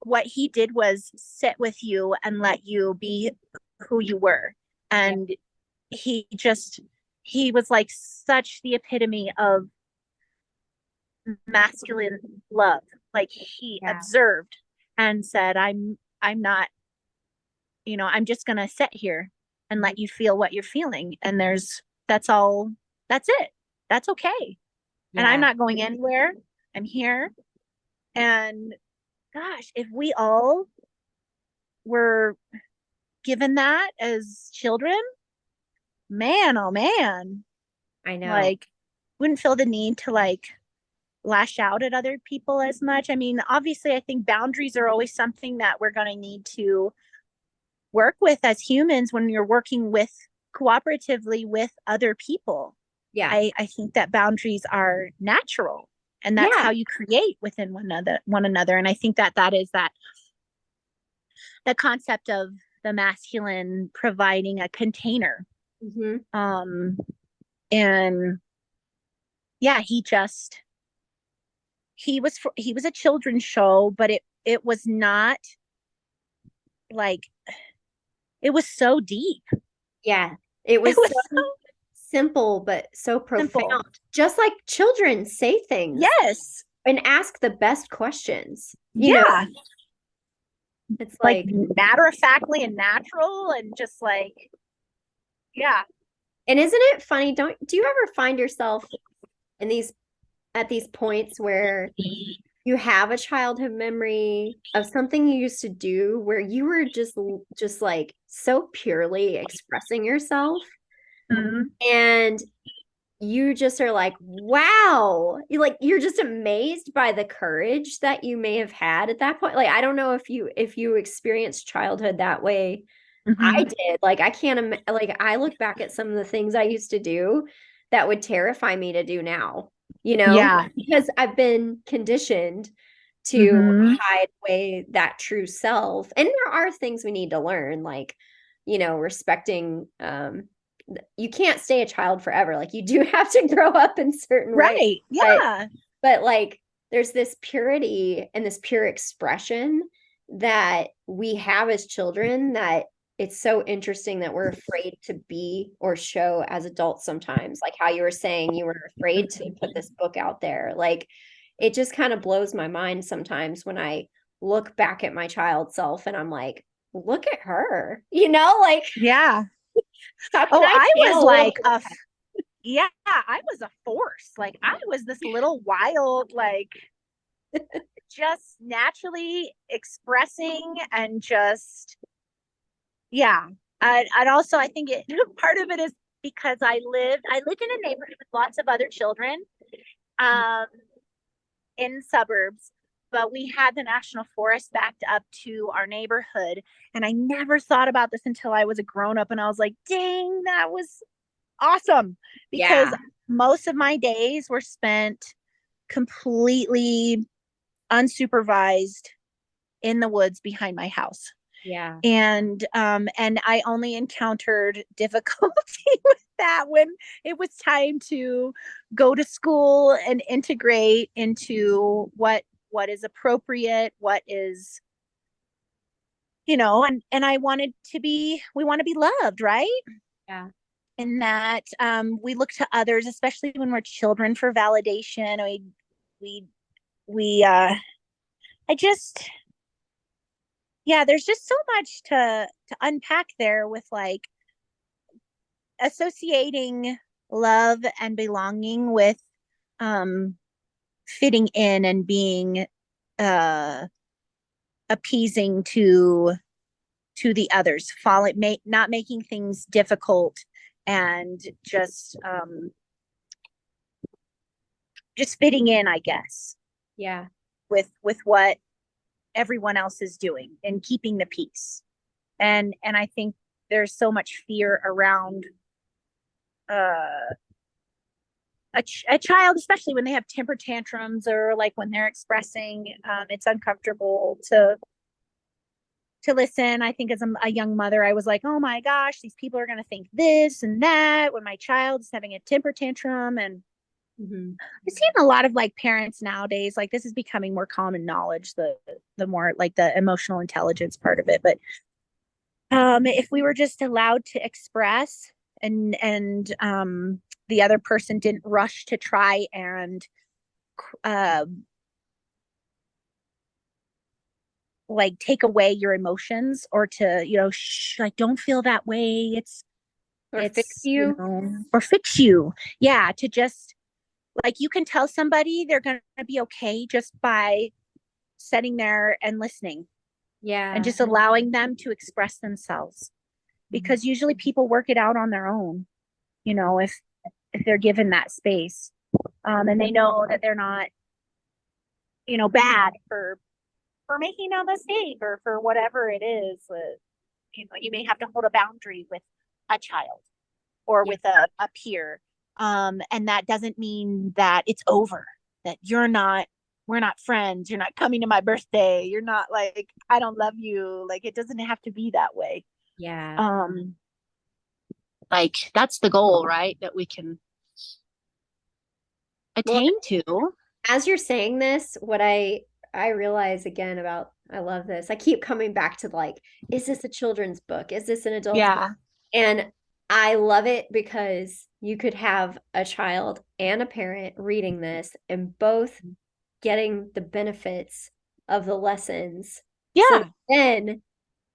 what he did was sit with you and let you be who you were. And he was like such the epitome of masculine love. Like he observed and said, I'm not, you know, I'm just going to sit here and let you feel what you're feeling. And that's all, that's it. That's okay. And I'm not going anywhere. I'm here. And gosh, if we all were given that as children, man, oh man, I know. Like, wouldn't feel the need to like lash out at other people as much. I mean, obviously, I think boundaries are always something that we're going to need to work with as humans when you're working with cooperatively with other people. Yeah. I think that boundaries are natural, and that's how you create within one another. And I think that is that the concept of the masculine providing a container. And yeah, he was a children's show, but it was not like, it was so deep. Yeah, it was so simple, but so profound. Simple. Just like children say things. Yes. And ask the best questions. You know? It's like matter-of-factly and natural, and just like, yeah. And isn't it funny? Do you ever find yourself at these points where you have a childhood memory of something you used to do where you were just like so purely expressing yourself, and you just are like, wow, you're just amazed by the courage that you may have had at that point. Like, I don't know if you experienced childhood that way. I did. Like, I can't like, I look back at some of the things I used to do that would terrify me to do now, Yeah. because I've been conditioned to Mm-hmm. hide away that true self. And there are things we need to learn, like, respecting, you can't stay a child forever. Like, you do have to grow up in certain ways. Right. Yeah. But like, there's this purity and this pure expression that we have as children that it's so interesting that we're afraid to be or show as adults sometimes. Like how you were saying you were afraid to put this book out there. Like, it just kind of blows my mind sometimes when I look back at my child self and I'm like, look at her, like, Yeah. how can Oh, I I was channel a like little yeah, I was a force. Like I was this little wild, like just naturally expressing and just, yeah. I'd also, I think part of it is because I lived in a neighborhood with lots of other children, um, in suburbs, but we had the national forest backed up to our neighborhood. And I never thought about this until I was a grown up and I was like, dang, that was awesome. Because Yeah. most of my days were spent completely unsupervised in the woods behind my house. Yeah. And I only encountered difficulty with that when it was time to go to school and integrate into what is appropriate, what is, and I wanted to be we want to be loved, right? Yeah. And that we look to others, especially when we're children, for validation. We I just, yeah, there's just so much to unpack there with like associating love and belonging with um fitting in and being uh appeasing to the others, not making things difficult, and just fitting in, I guess, Yeah. with what everyone else is doing and keeping the peace. And I think there's so much fear around uh a child, especially when they have temper tantrums or like when they're expressing. It's uncomfortable to listen. I think as a young mother, I was like, oh my gosh, these people are going to think this and that when my child's having a temper tantrum. And I've seen a lot of like parents nowadays, like this is becoming more common knowledge, the more like the emotional intelligence part of it. But if we were just allowed to express, and the other person didn't rush to try and uh, like take away your emotions, or to, like, don't feel that way. Or fix you. Or fix you. Yeah. To just, like, you can tell somebody they're going to be okay just by sitting there and listening Yeah. and just allowing them to express themselves, because usually people work it out on their own, if they're given that space, and they know that they're not, bad for making a mistake or for whatever it is. You may have to hold a boundary with a child or with a peer, and that doesn't mean that it's over, that we're not friends, you're not coming to my birthday, you're not, like, I don't love you. Like, it doesn't have to be that way. Yeah. Like, that's the goal, right? That we can Well, attain to. as you're saying this, what I realize again about, I love this. I keep coming back to like, is this a children's book? Is this an adult's book? And I love it because you could have a child and a parent reading this and both getting the benefits of the lessons. Yeah. So then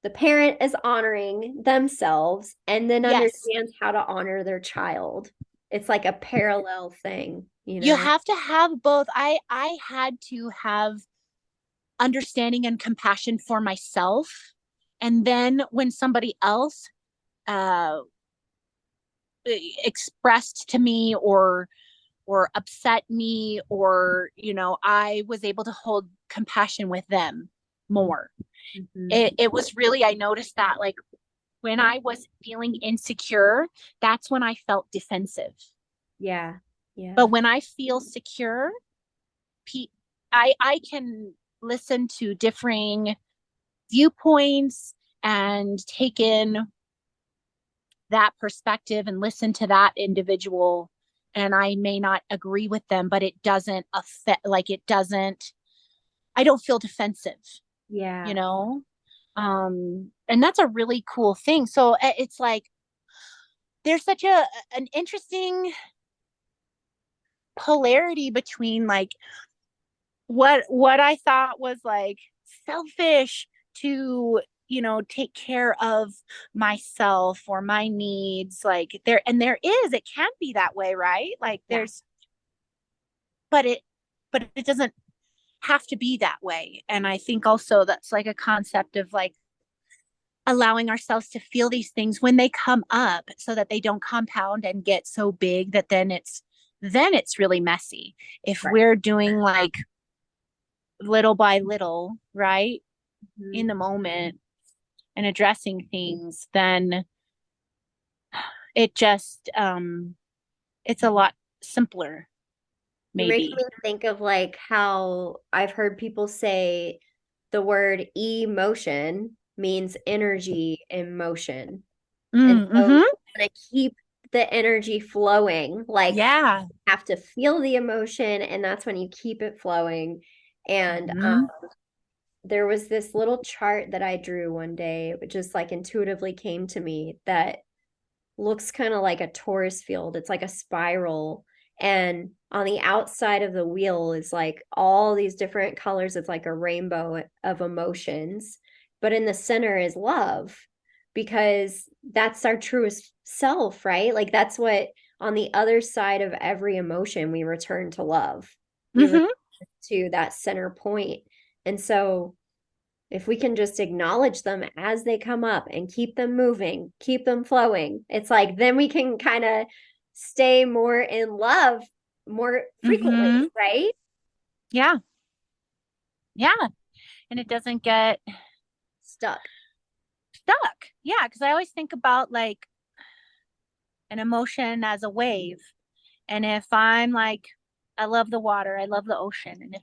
the parent is honoring themselves and then understands how to honor their child. It's like a parallel thing, You have to have both. I had to have understanding and compassion for myself, and then when somebody else expressed to me or upset me, or I was able to hold compassion with them more. It was really, I noticed that, like, when I was feeling insecure, that's when I felt defensive. Yeah. Yeah. But when I feel secure, I can listen to differing viewpoints and take in that perspective and listen to that individual. And I may not agree with them, but it doesn't affect, like, it doesn't, I don't feel defensive, Yeah. and that's a really cool thing. So it's like there's such an interesting polarity between like what I thought was like selfish to, take care of myself or my needs, like there is, it can be that way, right? Like Yeah. but it but it doesn't have to be that way. And I think also that's like a concept of like allowing ourselves to feel these things when they come up so that they don't compound and get so big that then it's really messy. If Right. we're doing like little by little, right, in the moment and addressing things, then it just it's a lot simpler, You're making maybe. me think of like how I've heard people say the word emotion means energy in motion. And so Mm-hmm. you want to keep the energy flowing. Like Yeah. you have to feel the emotion, and that's when you keep it flowing. And Mm-hmm. there was this little chart that I drew one day. It just like intuitively came to me that looks kind of like a torus field. It's like a spiral. And on the outside of the wheel is like all these different colors. It's like a rainbow of emotions. But in the center is love, because that's our truest self, right? Like that's what on the other side of every emotion, we return to love. We return Mm-hmm. to that center point. And so if we can just acknowledge them as they come up and keep them moving, keep them flowing, it's like then we can kind of stay more in love more frequently, Mm-hmm. right? Yeah. Yeah. And it doesn't get Stuck. stuck. Yeah, because I always think about like an emotion as a wave. And if I'm like, I love the water, I love the ocean. And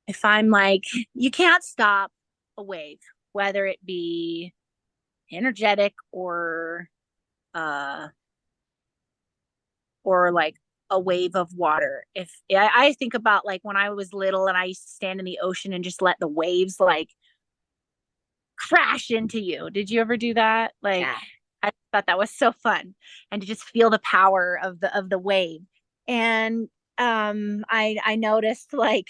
if I'm like, you can't stop a wave, whether it be energetic uh or like a wave of water. If I think about like when I was little and I used to stand in the ocean and just let the waves like crash into you. Did you ever do that? Like Yeah. I thought that was so fun, and to just feel the power of the wave. And I noticed like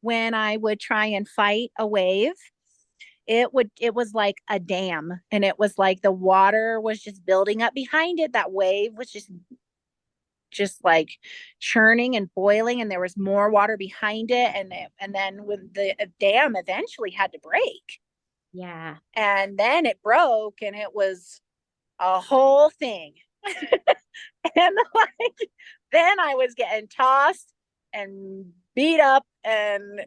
when I would try and fight a wave, it was like a dam, and it was like the water was just building up behind it. That wave was just like churning and boiling, and there was more water behind it, and then with the dam eventually had to break, Yeah. and then it broke, and it was a whole thing. And like then I was getting tossed and beat up and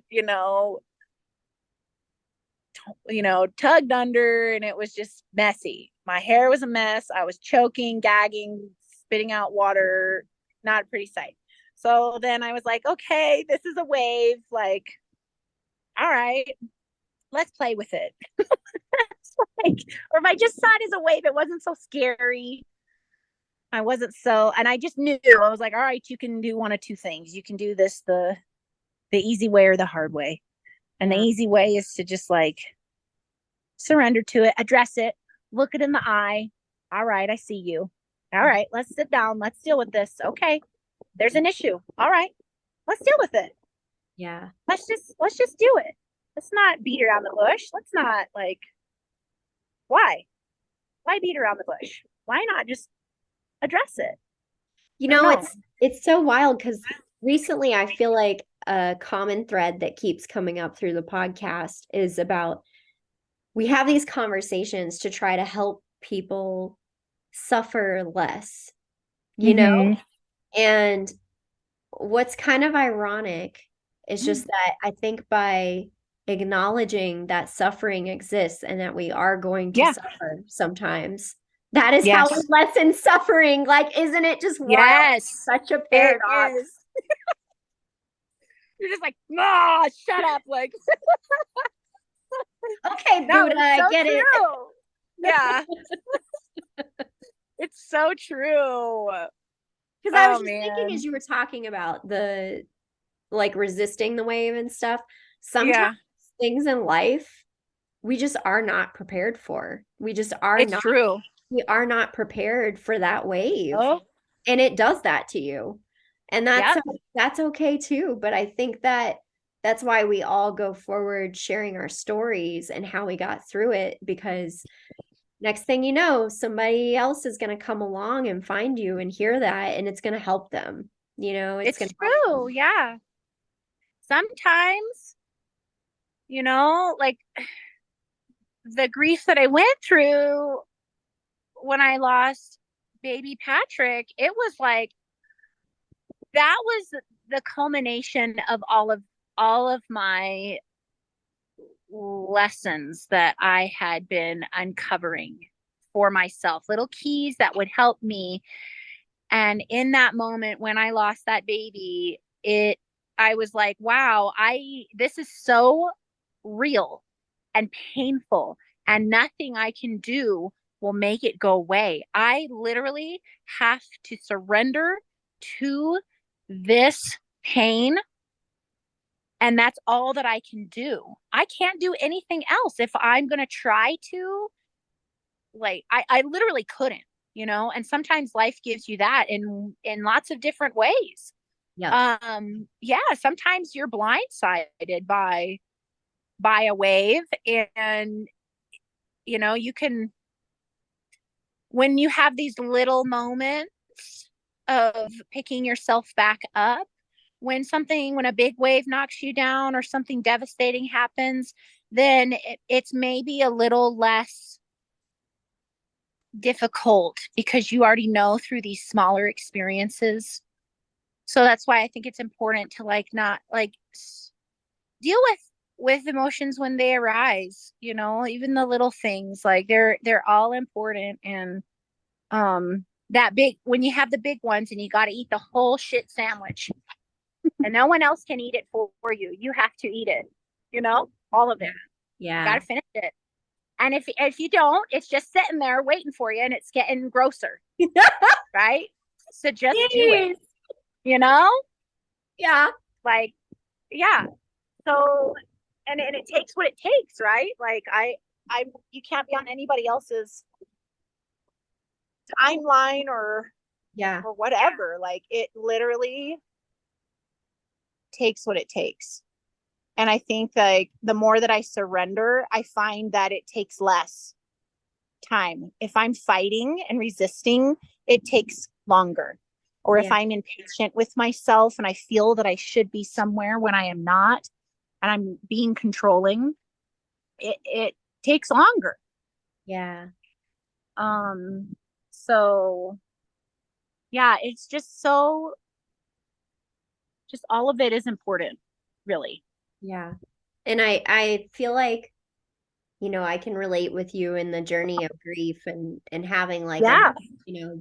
tugged under, and it was just messy. My hair was a mess. I was choking, gagging, spitting out water. Not a pretty sight. So then I was like, okay, this is a wave. Like, all right, let's play with it. Like, or if I just saw it as a wave, it wasn't so scary. I wasn't so, and I just knew. I was like, all right, you can do one of two things. You can do this the easy way or the hard way. And the Yeah. easy way is to just like surrender to it, address it, look it in the eye. All right, I see you. All right, let's sit down. Let's deal with this. Okay, there's an issue. All right, let's deal with it. Yeah. Let's just do it. Let's not beat around the bush. Let's not like why? Why beat around the bush? Why not just address it? You I don't know, know. it's so wild because recently I feel like a common thread that keeps coming up through the podcast is about we have these conversations to try to help people suffer less, you know? Mm-hmm. And what's kind of ironic is just that I think by acknowledging that suffering exists and that we are going to Yeah. suffer sometimes, That is how we Yes. lessen suffering. Like, isn't it just wild? Yes. Such a It paradox. is. You're just like, ah, shut up. Like, Okay, no, Buddha, it's I so get it. true. Yeah. It's so true. Because I was Oh just thinking as man. you were talking about the like resisting the wave and stuff, sometimes Yeah, things in life we just are not prepared for. We just are it's not, true. we are not prepared for that wave. Oh, And it does that to you. And yeah. that's okay too. But I think that that's why we all go forward sharing our stories and how we got through it, because next thing you know, somebody else is going to come along and find you and hear that, and it's going to help them. You know, it's going It's to help them. true. Yeah. Sometimes, like the grief that I went through when I lost baby Patrick, it was like that was the culmination of all of my lessons that I had been uncovering for myself, little keys that would help me. And in that moment when I lost that baby, I was like, wow, this is so real and painful, and nothing I can do will make it go away. I literally have to surrender to this pain, and that's all that I can do. I can't do anything else. If I'm going to try to, like, I literally couldn't, and sometimes life gives you that in lots of different ways. Yep. Yeah, sometimes you're blindsided by a wave, and you can, when you have these little moments of picking yourself back up, when a big wave knocks you down or something devastating happens, then it's maybe a little less difficult because you already know through these smaller experiences. So that's why I think it's important to like not like deal with emotions when they arise, even the little things, like they're all important. And that big, when you have the big ones and you got to eat the whole shit sandwich and no one else can eat it for you, you have to eat it, all of it. You got Yeah. to finish it. And if you don't, it's just sitting there waiting for you and it's getting grosser, right? So just do it, you know? Yeah. Like, yeah. So, and it takes what it takes, right? Like you can't be on anybody else's timeline Yeah. or whatever. Like it literally takes what it takes. And I think like the more that I surrender, I find that it takes less time. If I'm fighting and resisting, it takes longer. Or if Yeah. I'm impatient with myself and I feel that I should be somewhere when I am not, and I'm being controlling, it takes longer. Yeah. So yeah, it's just so, just all of it is important, really. Yeah. And I feel like, I can relate with you in the journey of grief and having like Yeah,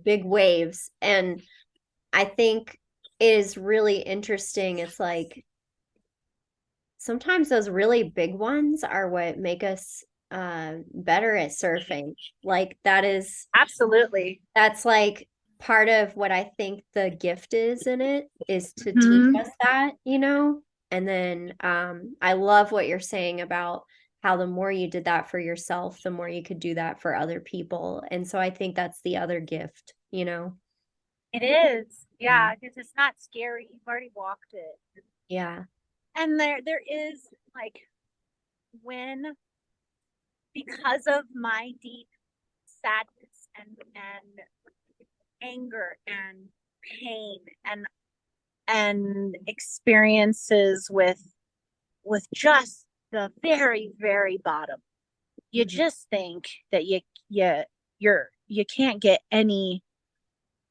big waves. And I think it is really interesting. It's like sometimes those really big ones are what make us better at surfing. Like absolutely. that's like part of what I think the gift is in it, is to teach Mhm. us that. And then I love what you're saying about how the more you did that for yourself, the more you could do that for other people. And so I think that's the other gift. It is. Yeah, because it's not scary. You've already walked it. Yeah. And there is like, when, because of my deep sadness and anger and pain and experiences with just the very, very bottom, you Mhm. just think that you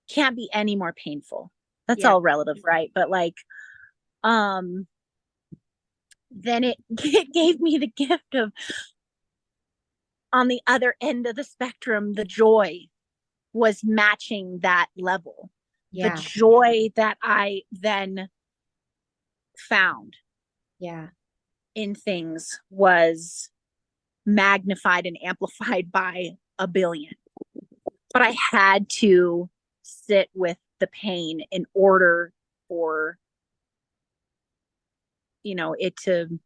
can't be any more painful. That's Yeah. all relative, right? But like, um then it gave me the gift of, on the other end of the spectrum, the joy was matching that level. The Yeah. joy that I then found Yeah. in things was magnified and amplified by a billion. But I had to sit with the pain in order for, it to,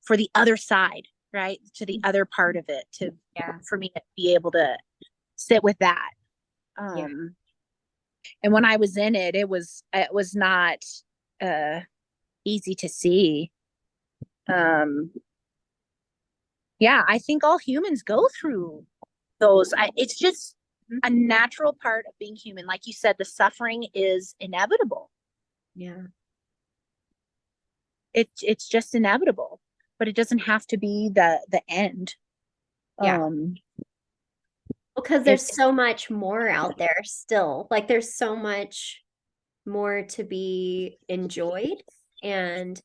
for the other side, right? To the other part of it, for me to be able to sit with that. Yeah. And when I was in it, it was not easy to see. Yeah, I think all humans go through those. It's just a natural part of being human. Like you said, the suffering is inevitable. Yeah. It's just inevitable, but it doesn't have to be the end. Yeah. Because there's so much more out there still. Like there's so much more to be enjoyed and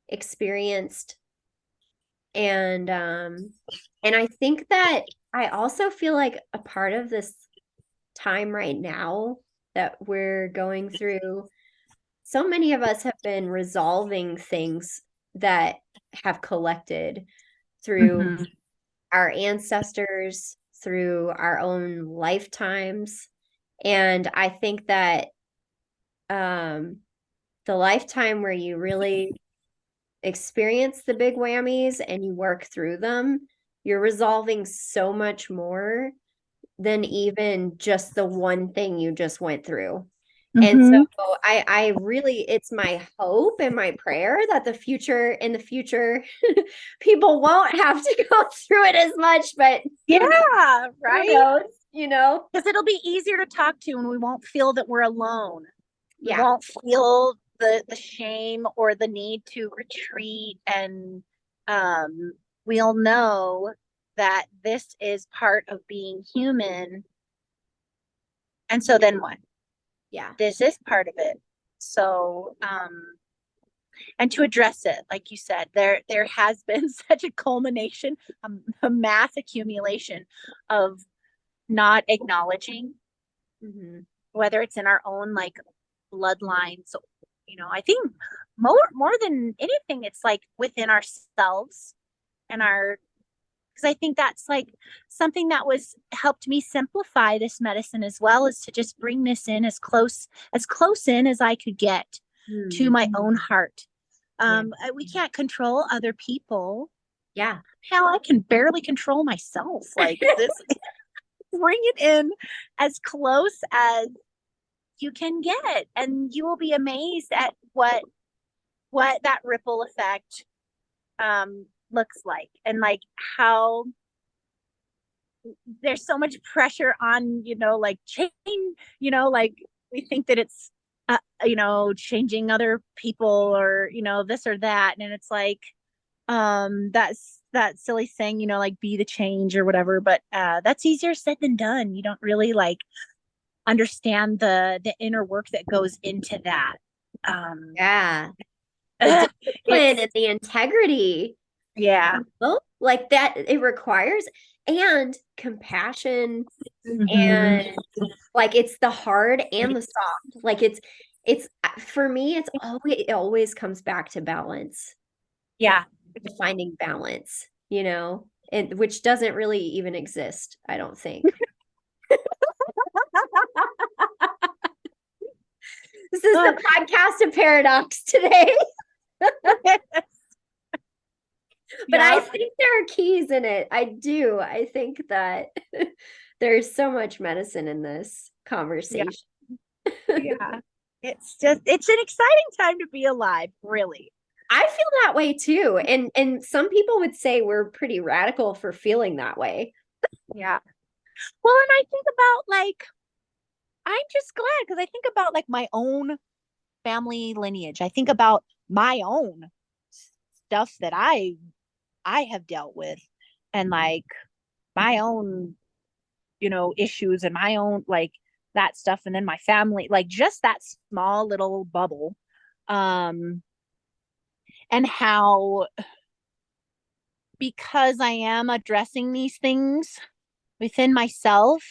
experienced. And I think that I also feel like a part of this time right now that we're going through, so many of us have been resolving things that have collected through our ancestors, through our own lifetimes. And I think that the lifetime where you really experience the big whammies and you work through them, you're resolving so much more than even just the one thing you just went through. And so I really, it's my hope and my prayer that in the future, people won't have to go through it as much, but yeah, right. Because it'll be easier to talk to and we won't feel that we're alone. We Yeah. won't feel the shame or the need to retreat. And we'll know that this is part of being human. And so then what? Yeah. This is part of it. So, and to address it, like you said, there has been such a culmination, a mass accumulation of not acknowledging, whether it's in our own like bloodlines, I think more than anything, it's like within ourselves and because I think that's like something that was helped me simplify this medicine as well, is to just bring this in as close in as I could get to my own heart. We can't control other people. Yeah. Hell, I can barely control myself. Like this, bring it in as close as you can get, and you will be amazed at what that ripple effect looks like, and like how there's so much pressure on, like change, like we think that it's changing other people or this or that, and it's like that's that silly saying, like be the change or whatever, but that's easier said than done. You don't really like understand the inner work that goes into that. Yeah. The discipline and the integrity. Yeah. Like that it requires, and compassion, and like it's the hard and the soft. Like it's for me, it always comes back to balance. Yeah. Finding balance, and which doesn't really even exist, I don't think. This is the podcast of paradox today. But I think there are keys in it. I do. I think that there's so much medicine in this conversation. Yeah. It's an exciting time to be alive, really. I feel that way too. And some people would say we're pretty radical for feeling that way. Yeah. Well, and I think about like, I'm just glad because I think about like my own family lineage. I think about my own stuff that I have dealt with, and like my own, issues, and my own like that stuff, and then my family, like just that small little bubble, and how, because I am addressing these things within myself,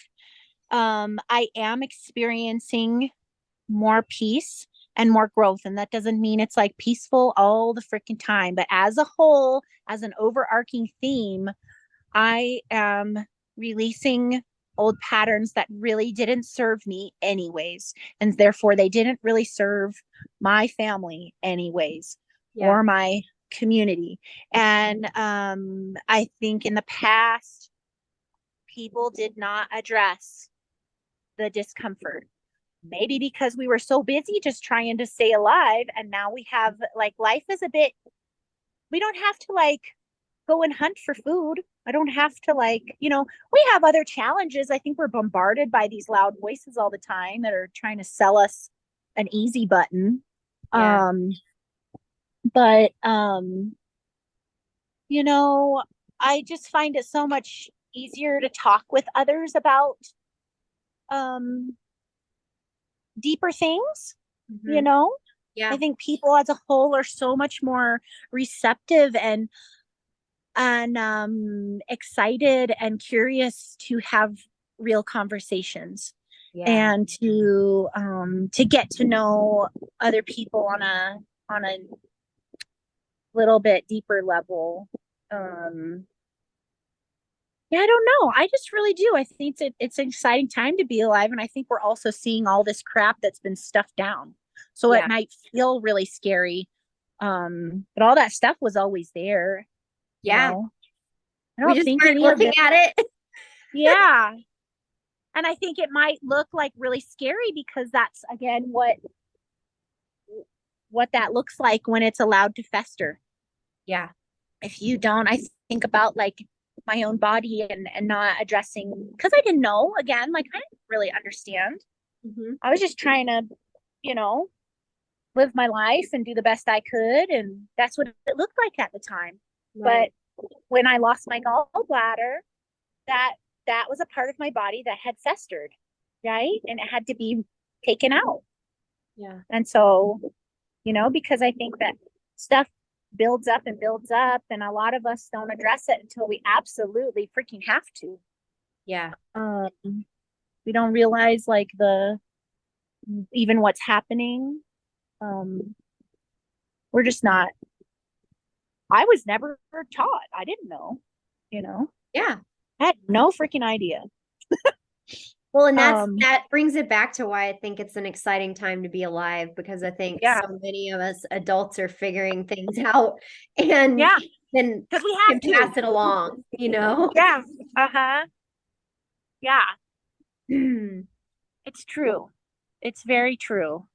I am experiencing more peace and more growth. And that doesn't mean it's like peaceful all the freaking time. But as a whole, as an overarching theme, I am releasing old patterns that really didn't serve me anyways. And therefore, they didn't really serve my family anyways, Yeah. or my community. And I think in the past, people did not address the discomfort. Maybe because we were so busy just trying to stay alive. And now we have like life is a bit, we don't have to like go and hunt for food. I don't have to like, we have other challenges. I think we're bombarded by these loud voices all the time that are trying to sell us an easy button. Yeah. But I just find it so much easier to talk with others about deeper things, Mhm. Yeah. I think people as a whole are so much more receptive and excited and curious to have real conversations Yeah. and to get to know other people on a little bit deeper level. Yeah, I don't know. I just really do. I think it's an exciting time to be alive, and I think we're also seeing all this crap that's been stuffed down. So it Yeah. might feel really scary, but all that stuff was always there. Yeah. I We don't just think weren't any of looking it. at it. Yeah, and I think it might look like really scary because that's again what that looks like when it's allowed to fester. Yeah. If you don't, I think about like my own body and not addressing because I didn't know again, like I didn't really understand. Mm-hmm. I was just trying to, you know, live my life and do the best I could. And that's what it looked like at the time. Right. But when I lost my gallbladder, that that was a part of my body that had festered, right? And it had to be taken out. Yeah. And so, because I think that stuff builds up and builds up, and a lot of us don't address it until we absolutely freaking have to. Yeah. We don't realize like even what's happening. We're just not. I was never taught. I didn't know. Yeah. I had no freaking idea. Well, and that brings it back to why I think it's an exciting time to be alive, because I think so many of us adults are figuring things out and then because we can have to pass it along, Yeah. Yeah. It's true. It's very true.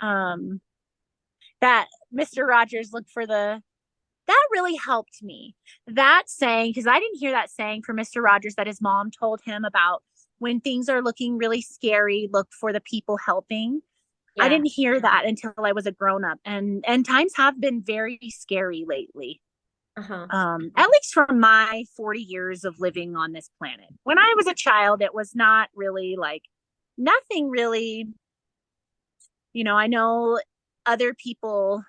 That Mr. Rogers looked for that really helped me. That saying, because I didn't hear that saying from Mr. Rogers that his mom told him about when things are looking really scary, look for the people helping. I didn't hear that until I was a grown up, and times have been very scary lately. At least for my 40 years of living on this planet. When I was a child, it was not really like nothing really. I know other people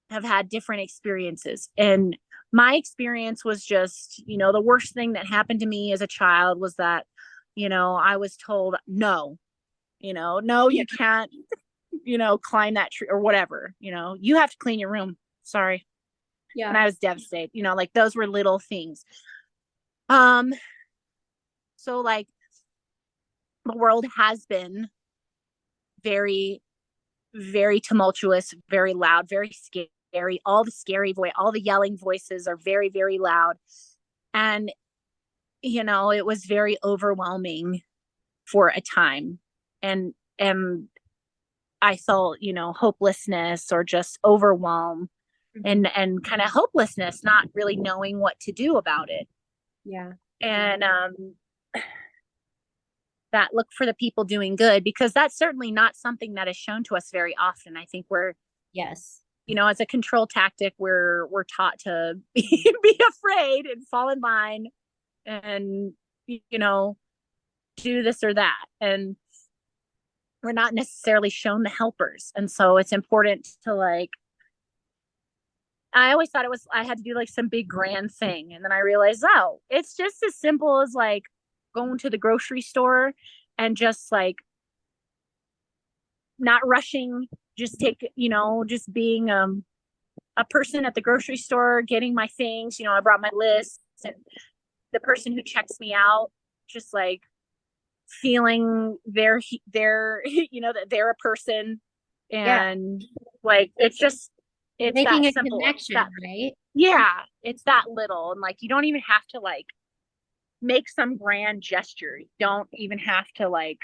have had different experiences, and my experience was just, the worst thing that happened to me as a child was that, I was told, no, no, you can't, climb that tree or whatever, you have to clean your room. Sorry. Yeah. And I was devastated, like those were little things. So like the world has been very, very tumultuous, very loud, very scary. All the yelling voices are very, very loud. And, it was very overwhelming for a time. And I felt, hopelessness or just overwhelm and kind of hopelessness, not really knowing what to do about it. Yeah. And that look for the people doing good, because that's certainly not something that is shown to us very often. I think we're as a control tactic, we're taught to be afraid and fall in line and do this or that, and we're not necessarily shown the helpers. And so it's important to like, I always thought I had to do like some big grand thing, and then I realized, oh, it's just as simple as like going to the grocery store and just like not rushing, just just being a person at the grocery store, getting my things. I brought my list, and the person who checks me out, just like feeling that they're a person, and like it's making that a simple. connection, right? Yeah, it's that little, and like you don't even have to like make some grand gesture. You don't even have to like.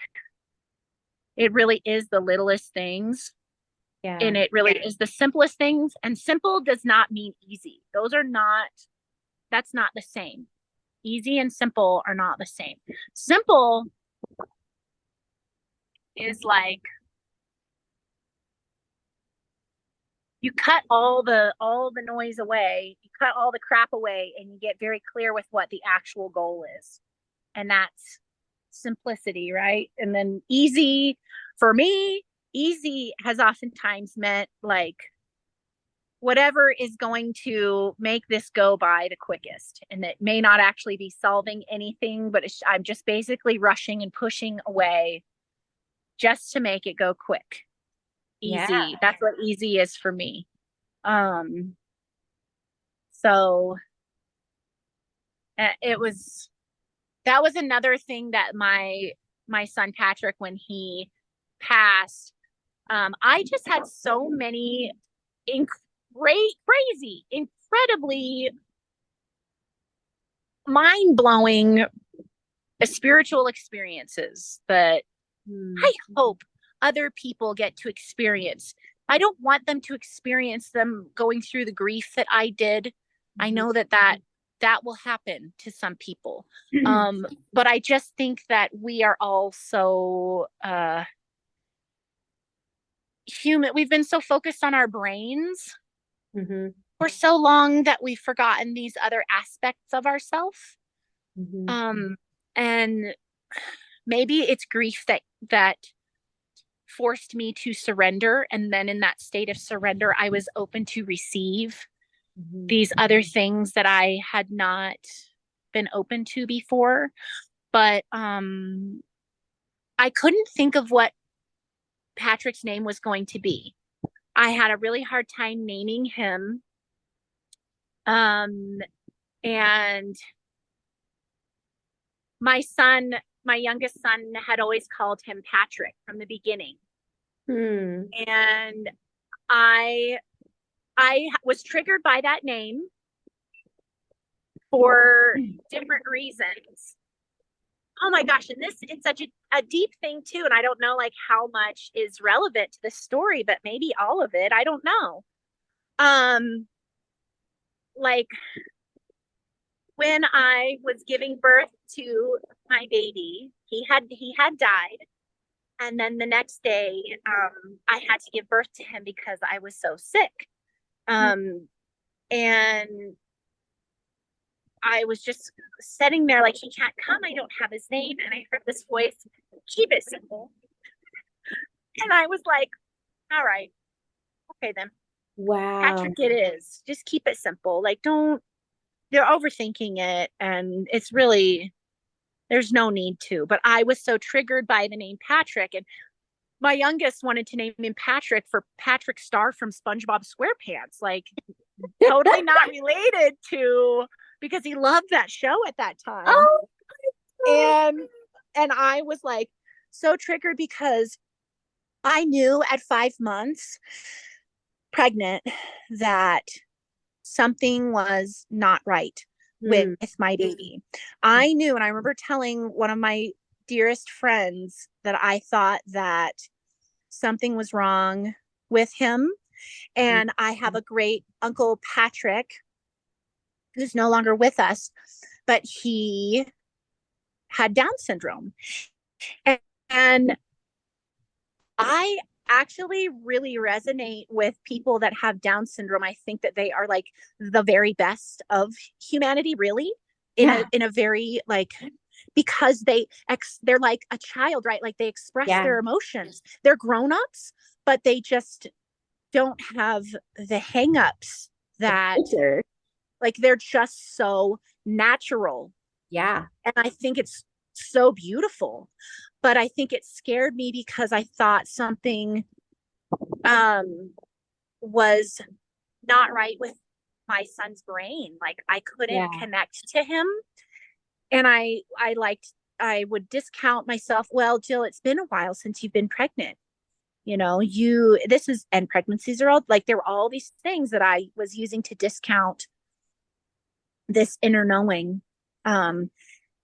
It really is the littlest things. Yeah. And it really is the simplest things. And simple does not mean easy. That's not the same. Easy and simple are not the same. Simple is like you cut all the noise away, you cut all the crap away, and you get very clear with what the actual goal is. And that's simplicity, right? And then easy, for me, easy has oftentimes meant like whatever is going to make this go by the quickest. And it may not actually be solving anything, but I'm just basically rushing and pushing away just to make it go quick. Easy. Yeah. That's what easy is for me. So that was another thing that my son Patrick, when he passed, I just had so many crazy, incredibly mind-blowing spiritual experiences that I hope other people get to experience. I don't want them to experience them going through the grief that I did. I know that will happen to some people. But I just think that we are all so human. We've been so focused on our brains for so long that we've forgotten these other aspects of ourselves. And maybe it's grief that forced me to surrender. And then in that state of surrender, I was open to receive these other things that I had not been open to before. But I couldn't think of what Patrick's name was going to be. I had a really hard time naming him. And my youngest son had always called him Patrick from the beginning. And I was triggered by that name for different reasons. Oh my gosh. And it's such a deep thing too. And I don't know like how much is relevant to the story, but maybe all of it. I don't know. Like when I was giving birth to my baby, he had died. And then the next day, I had to give birth to him because I was so sick. And I was just sitting there like, he can't come. I don't have his name. And I heard this voice, keep it simple. And I was like, all right, okay then. Wow. Patrick, it is. Just keep it simple. Like, you're overthinking it. And it's really, there's no need to. But I was so triggered by the name Patrick. And my youngest wanted to name him Patrick for Patrick Star from SpongeBob SquarePants. Like, totally not related to, because he loved that show at that time. And I was like so triggered because I knew at 5 months pregnant that something was not right with my baby. I knew, and I remember telling one of my dearest friends that I thought that something was wrong with him. And I have a great uncle, Patrick, who's no longer with us, but he had Down syndrome. And I actually really resonate with people that have Down syndrome. I think that they are like the very best of humanity, really, in a very like, because they're like a child, right? Like they express their emotions. They're grown-ups, but they just don't have the hang-ups that like they're just so natural. And I think it's so beautiful. But I think it scared me because I thought something was not right with my son's brain. Like I couldn't connect to him. And I would discount myself. Well, Jill, it's been a while since you've been pregnant. And pregnancies are all like, there were all these things that I was using to discount this inner knowing. And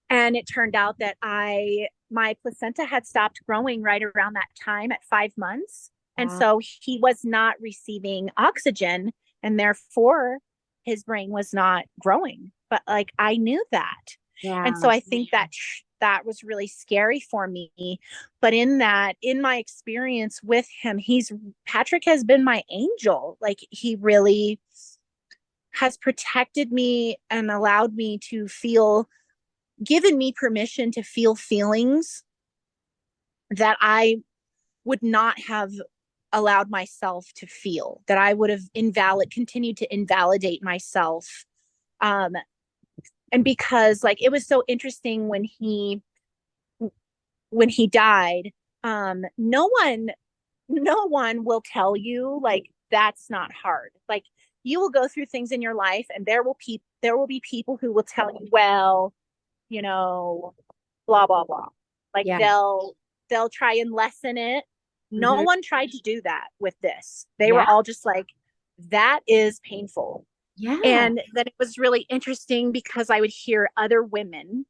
it turned out that my placenta had stopped growing right around that time at 5 months. And so he was not receiving oxygen, and therefore his brain was not growing. But like, I knew that. And so I think that was really scary for me. But in my experience with him, Patrick has been my angel. Like, he really has protected me and allowed me to given me permission to feel feelings that I would not have allowed myself to feel, that I would have continued to invalidate myself. And because like, it was so interesting when he died, no one will tell you like, that's not hard. Like, you will go through things in your life, and there will be people who will tell you, well, blah, blah, blah. Like, they'll try and lessen it. No one tried to do that with this. They were all just like, that is painful. Yeah. And then it was really interesting because I would hear other women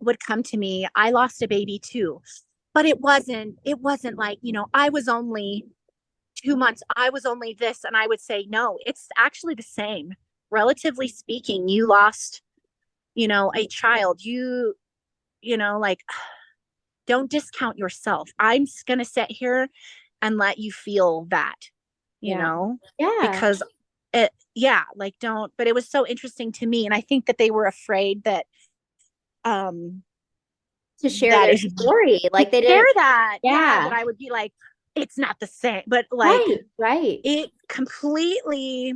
would come to me. I lost a baby too, but it wasn't like, I was only 2 months. I was only this. And I would say, no, it's actually the same. Relatively speaking, you lost, a child. Like, don't discount yourself. I'm going to sit here and let you feel that, because don't, but it was so interesting to me. And I think that they were afraid that, to share their story. Like, they didn't share that. Yeah. That I would be like, it's not the same, but like, right. It completely,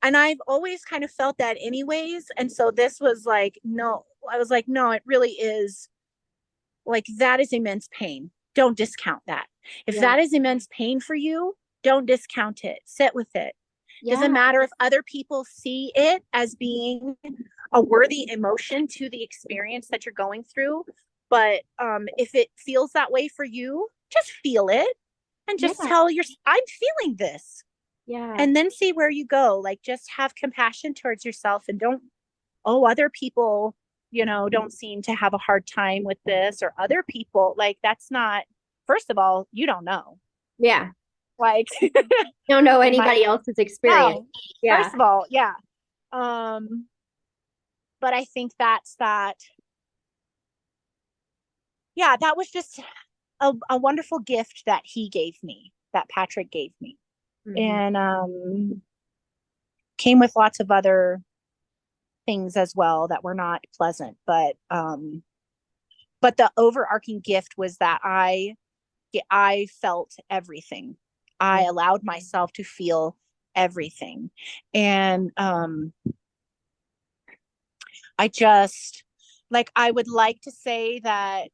and I've always kind of felt that anyways. And so this was like, no, I was like, no, it really is like, that is immense pain. Don't discount that. If that is immense pain for you, don't discount it. Sit with it. Doesn't matter if other people see it as being a worthy emotion to the experience that you're going through. But if it feels that way for you, just feel it and just tell I'm feeling this. Yeah. And then see where you go. Like, just have compassion towards yourself, and other people, don't seem to have a hard time with this, or other people, like, that's not, first of all, you don't know. Yeah. Like, don't know anybody else's experience. No. First of all, yeah. But I think that's that. Yeah, that was just a wonderful gift that that Patrick gave me. And came with lots of other things as well that were not pleasant. But the overarching gift was that I felt everything. I allowed myself to feel everything. And I just, like, I would like to say that,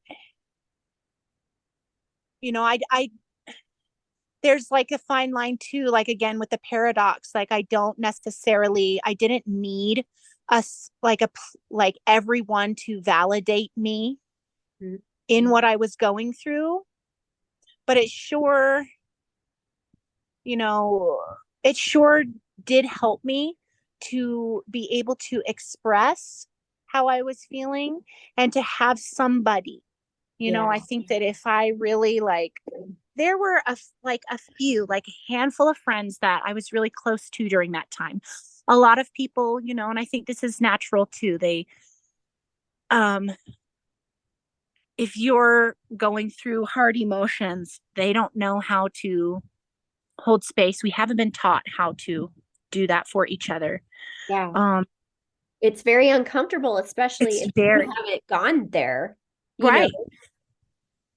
there's like a fine line too, like, again, with the paradox, like, I didn't need us, like everyone to validate me in what I was going through. But it sure did help me to be able to express how I was feeling, and to have somebody, I think that if I really, like, there were a handful of friends that I was really close to during that time. A lot of people, and I think this is natural too. They, if you're going through hard emotions, they don't know how to hold space. We haven't been taught how to do that for each other. Yeah. It's very uncomfortable, especially if you haven't gone there. Right.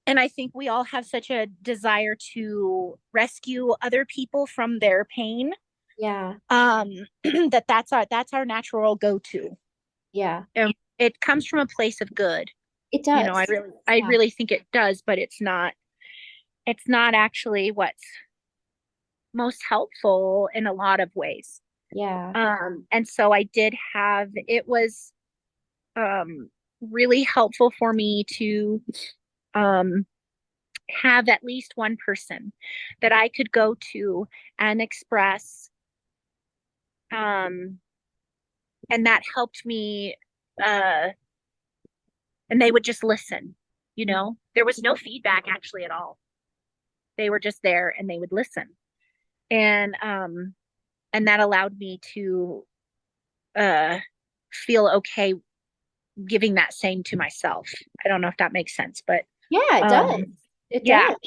And I think we all have such a desire to rescue other people from their pain. Yeah. That's our natural go-to. Yeah. And it comes from a place of good. It You know, does. I Yeah. really think it does, but it's not actually what's most helpful in a lot of ways. Yeah. And so I did have, it was really helpful for me to um, have at least one person that I could go to and express. Um, and that helped me, uh, and they would just listen, you know, there was no feedback actually at all. They were just there and they would listen. And and that allowed me to uh feel okay giving that same to myself. I don't know if that makes sense, but Yeah, it does. um It yeah. does.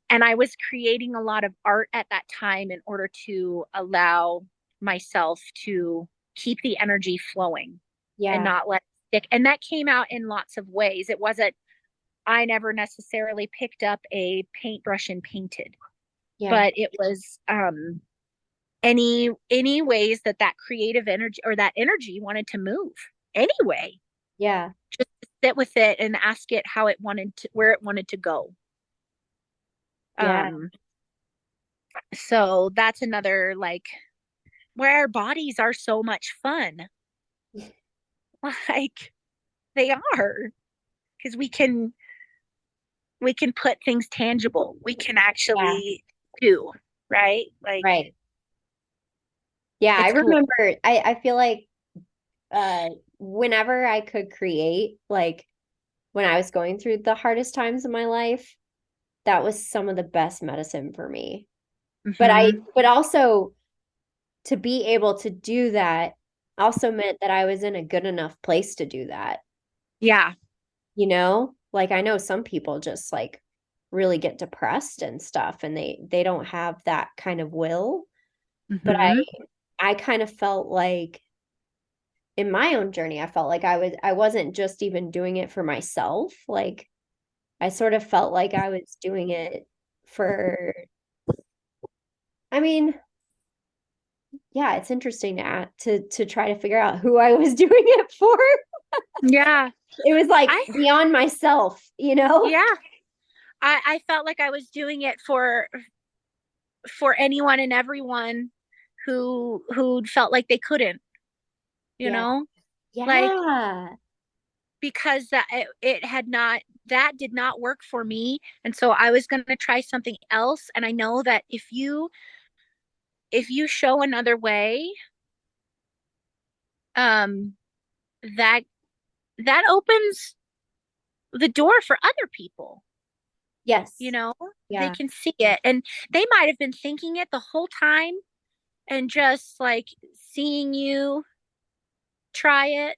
And I was creating a lot of art at that time in order to allow myself to keep the energy flowing and Yeah. not let it stick. And that came out in lots of ways. It wasn't, I never necessarily picked up a paintbrush and painted, Yeah. but it was any ways that that creative energy or that energy wanted to move anyway, Yeah. just sit with it and ask it how it wanted to, where it wanted to go. Yeah. um so that's another, like, where our bodies are so much fun. Like, they are, because we can put things tangible, we can Yeah. actually do, right? Like, Right. Yeah, I it's cool. remember I feel like uh whenever I could create, like when I was going through the hardest times in my life, that was some of the best medicine for me. Hmm. But also to be able to do that also meant that I was in a good enough place to do that. Yeah. You know? Like I know some people just like really get depressed and stuff and they don't have that kind of will, but Hmm. I kind of felt like in my own journey, I felt like I wasn't just even doing it for myself. Like I sort of felt like I was doing it for, I mean, yeah, it's interesting to try to figure out who I was doing it for. Yeah. It was like I beyond myself, you know? Yeah, I felt like I was doing it for anyone and everyone who felt like they couldn't, you Yeah. know, like, Yeah. because it had not, that did not work for me, and so I was going to try something else. And I know that if you show another way, um that that opens the door for other people, you Yes. know. They Yeah. can see it, and they might have been thinking it the whole time, and just like seeing you try it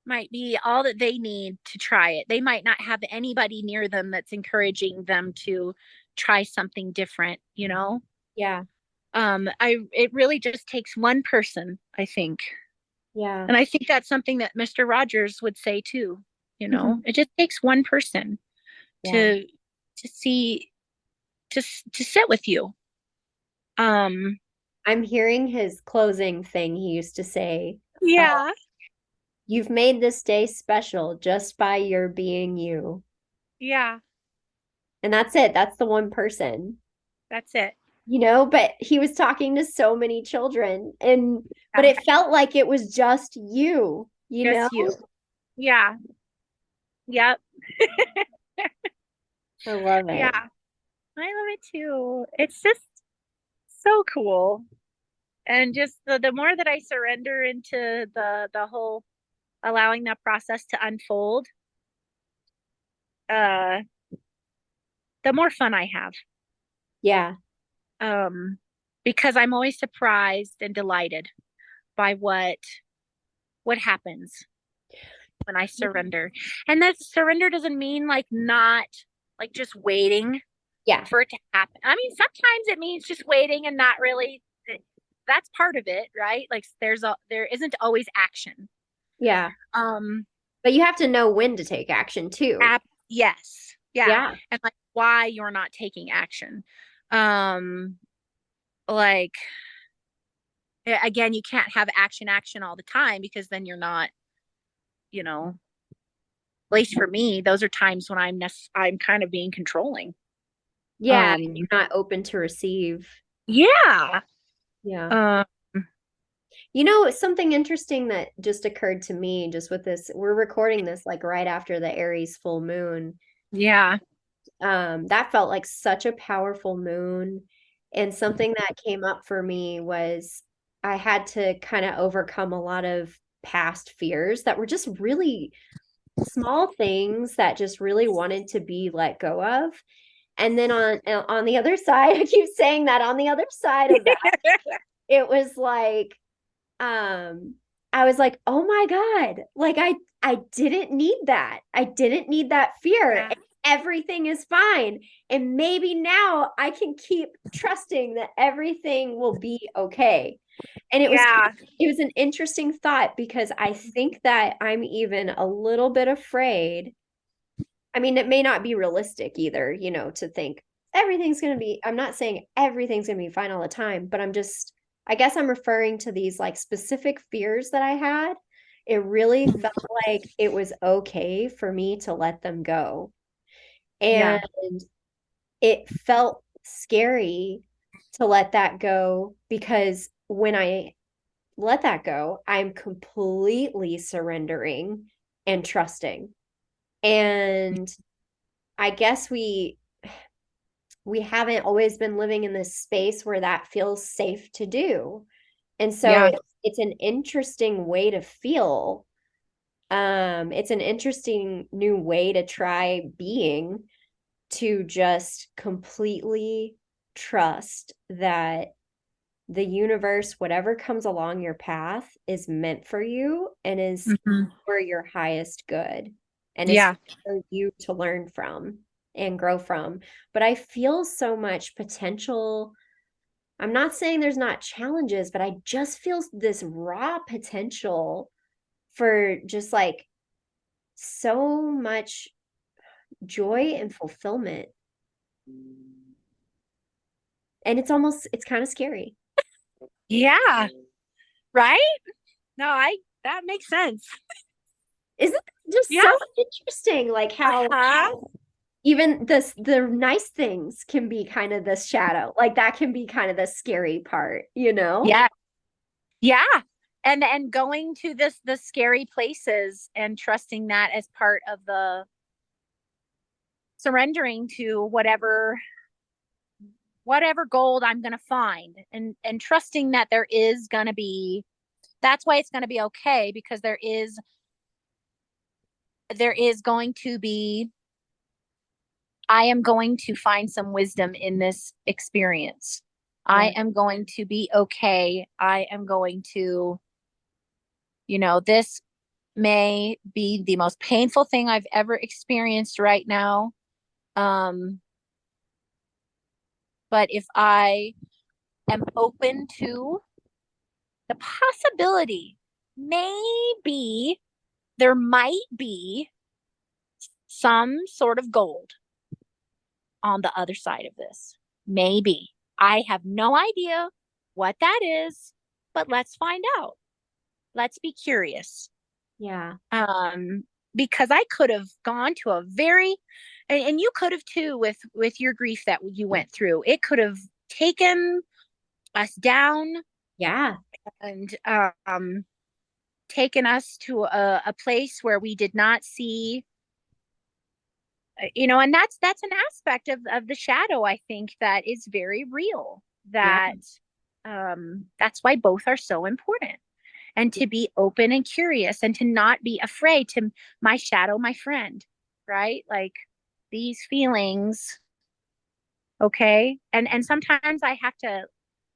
might be all that they need to try it. They might not have anybody near them that's encouraging them to try something different, you know? Yeah. I it really just takes one person, I think. Yeah. And I think that's something that Mr. Rogers would say too, you know? Mhm. It just takes one person Yeah. to see, to sit with you. Um I'm hearing his closing thing he used to say. yeah. You've made this day special just by your being you. Yeah, And that's it. That's the one person, that's it. you know, but he was talking to so many children and but Yeah, it felt like it was just you, you know? just you. Yeah. Yep. I love Yeah, it. I love it too. It's just so cool. And just the more that I surrender into the whole allowing that process to unfold, uh, the more fun I have. Yeah. Um, because I'm always surprised and delighted by what happens when I surrender. And that surrender doesn't mean like not like just waiting Yeah. for it to happen. I mean, sometimes it means just waiting and not really. That's part of it, right? Like there isn't always action. Yeah. Um, But you have to know when to take action too. yes, yeah, Yeah. and like why you're not taking action. Um, like, again, you can't have action all the time, because then you're not, you know, least for me, those are times when I'm kind of being controlling. Yeah, you're not open to receive. Yeah. Yeah. Something interesting that just occurred to me just with this, we're recording this like right after the Aries full moon. Yeah. That felt like such a powerful moon. And something that came up for me was I had to kind of overcome a lot of past fears that were just really small things that just really wanted to be let go of. And then on the other side, I keep saying that on the other side of that, it was like I was like, oh my God, like I didn't need that. I didn't need that fear. Yeah. Everything is fine. And maybe now I can keep trusting that everything will be okay. And it was an interesting thought because I think that I'm even a little bit afraid. I mean, it may not be realistic either, to think everything's going to be, I'm not saying everything's going to be fine all the time, but I guess I'm referring to these like specific fears that I had. It really felt like it was okay for me to let them go. Yeah. And it felt scary to let that go because when I let that go, I'm completely surrendering and trusting. And I guess we haven't always been living in this space where that feels safe to do. And so Yeah. it's an interesting way to feel. It's an interesting new way to try being, to just completely trust that the universe, whatever comes along your path, is meant for you and is for your highest good and is for you to learn from and grow from. But I feel so much potential. I'm not saying there's not challenges, but I just feel this raw potential for just like so much joy and fulfillment. And it's kind of scary. Yeah. Right? No, that makes sense. Isn't it just so interesting? Like how even the nice things can be kind of the shadow. Like that can be kind of the scary part, Yeah. Yeah. And going to the scary places and trusting that as part of the surrendering to whatever gold I'm going to find, and trusting that that's why it's going to be okay, because there is going to be, I am going to find some wisdom in this experience. Yeah. I am going to be okay. I am going to, this may be the most painful thing I've ever experienced right now. But if I am open to the possibility, maybe there might be some sort of gold on the other side of this. Maybe. I have no idea what that is, but let's find out. Let's be curious. Yeah. Because I could have gone to a very, and you could have too, with your grief that you went through. It could have taken us down. Yeah. And taken us to a place where we did not see, and that's an aspect of the shadow, I think, that is very real. That's why both are so important. And to be open and curious and to not be afraid to my shadow, my friend, right? Like these feelings. Okay. And sometimes I have to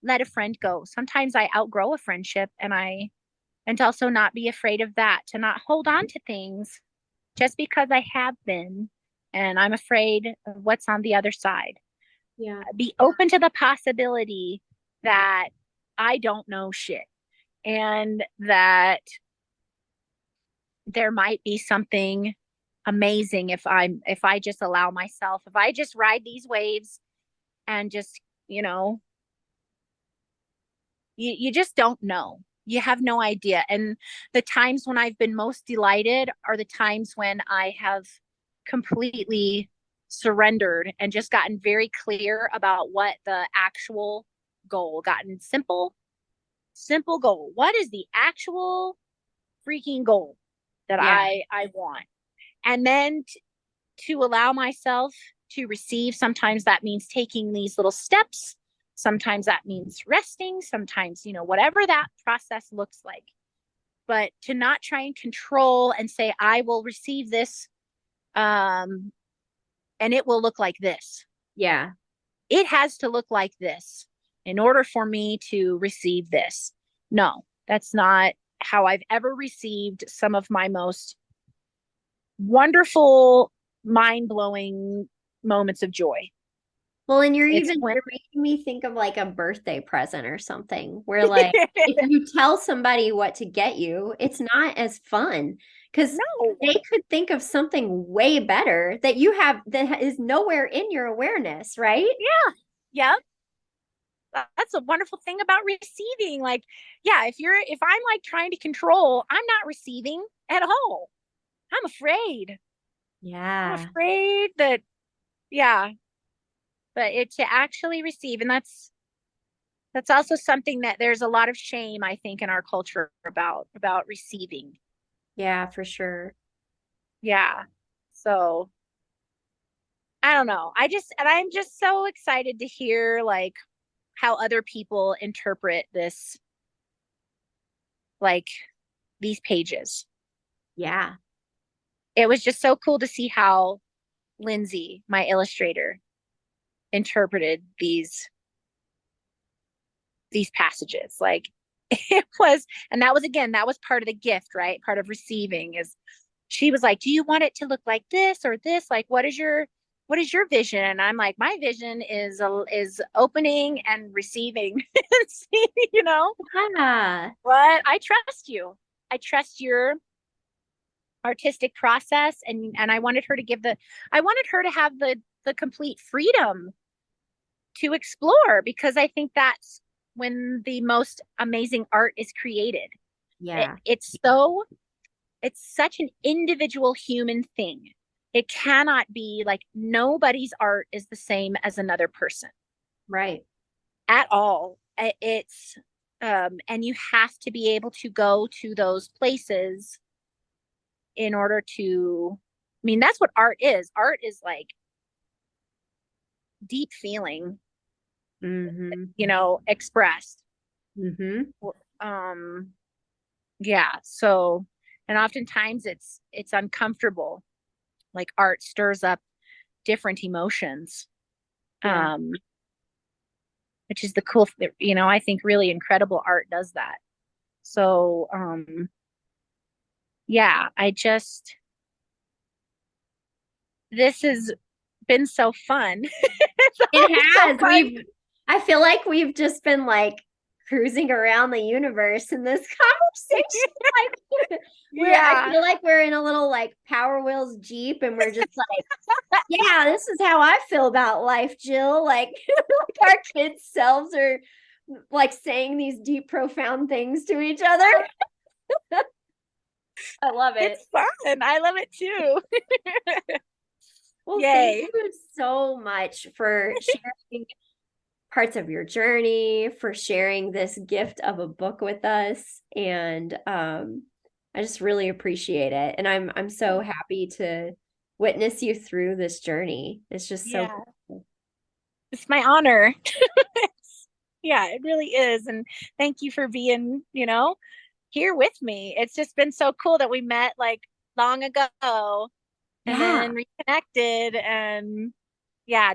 let a friend go. Sometimes I outgrow a friendship, and to also not be afraid of that, to not hold on to things just because I have been and I'm afraid of what's on the other side. Yeah. Be open to the possibility that I don't know shit, and that there might be something amazing if I just allow myself, if I just ride these waves and just, you just don't know. You have no idea. And the times when I've been most delighted are the times when I have completely surrendered and just gotten very clear about what the actual goal, gotten simple goal. What is the actual freaking goal that I want? And then to allow myself to receive. Sometimes that means taking these little steps. Sometimes that means resting. Sometimes, whatever that process looks like. But to not try and control and say, I will receive this, and it will look like this. Yeah. It has to look like this in order for me to receive this. No, that's not how I've ever received some of my most wonderful, mind-blowing moments of joy. Well, and you're making me think of like a birthday present or something where like if you tell somebody what to get you, it's not as fun because they could think of something way better that you have that is nowhere in your awareness, right? Yeah. Yeah. That's a wonderful thing about receiving. Like, yeah, if I'm like trying to control, I'm not receiving at all. I'm afraid. Yeah. I'm afraid that, yeah. But to actually receive, and that's also something that there's a lot of shame, I think, in our culture about receiving. Yeah, for sure. Yeah. So I don't know. I'm just so excited to hear like how other people interpret this, like these pages. Yeah. It was just so cool to see how Lindsey, my illustrator, interpreted these passages. Like it was, and that was part of the gift, right? Part of receiving is she was like, do you want it to look like this or this? Like, what is your vision? And I'm like, my vision is opening and receiving. Yeah. But I trust you. I trust your artistic process. And I wanted her to have the complete freedom to explore, because I think that's when the most amazing art is created. Yeah. It's such an individual human thing. It cannot be like nobody's art is the same as another person. Right. At all. It's and you have to be able to go to those places in order to, I mean, that's what art is. Art is like deep feeling, expressed. Yeah. So, and oftentimes it's uncomfortable. Like art stirs up different emotions, which is the cool, I think really incredible art does that. So, yeah, this has been so fun. It has. I feel like we've just been like cruising around the universe in this conversation. I feel like we're in a little like Power Wheels Jeep and we're just like, yeah, this is how I feel about life, Jill. Like our kids' selves are like saying these deep, profound things to each other. I love it. It's fun. I love it too. Well, yay. Thank you so much for sharing parts of your journey, for sharing this gift of a book with us. And I just really appreciate it. And I'm so happy to witness you through this journey. It's just so cool. It's my honor. Yeah, it really is. And thank you for being, here with me. It's just been so cool that we met like long ago and then reconnected, and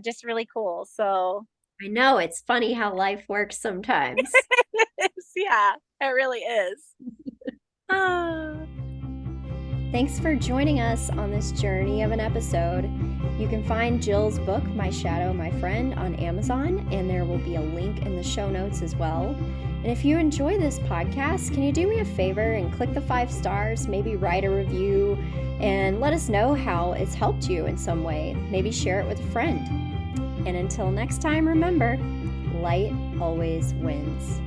just really cool. So I know it's funny how life works sometimes. Yeah, it really is. Thanks for joining us on this journey of an episode. You can find Jill's book, My Shadow, My Friend, on Amazon, and there will be a link in the show notes as well. And if you enjoy this podcast, can you do me a favor and click the 5 stars, maybe write a review, and let us know how it's helped you in some way. Maybe share it with a friend. And until next time, remember, light always wins.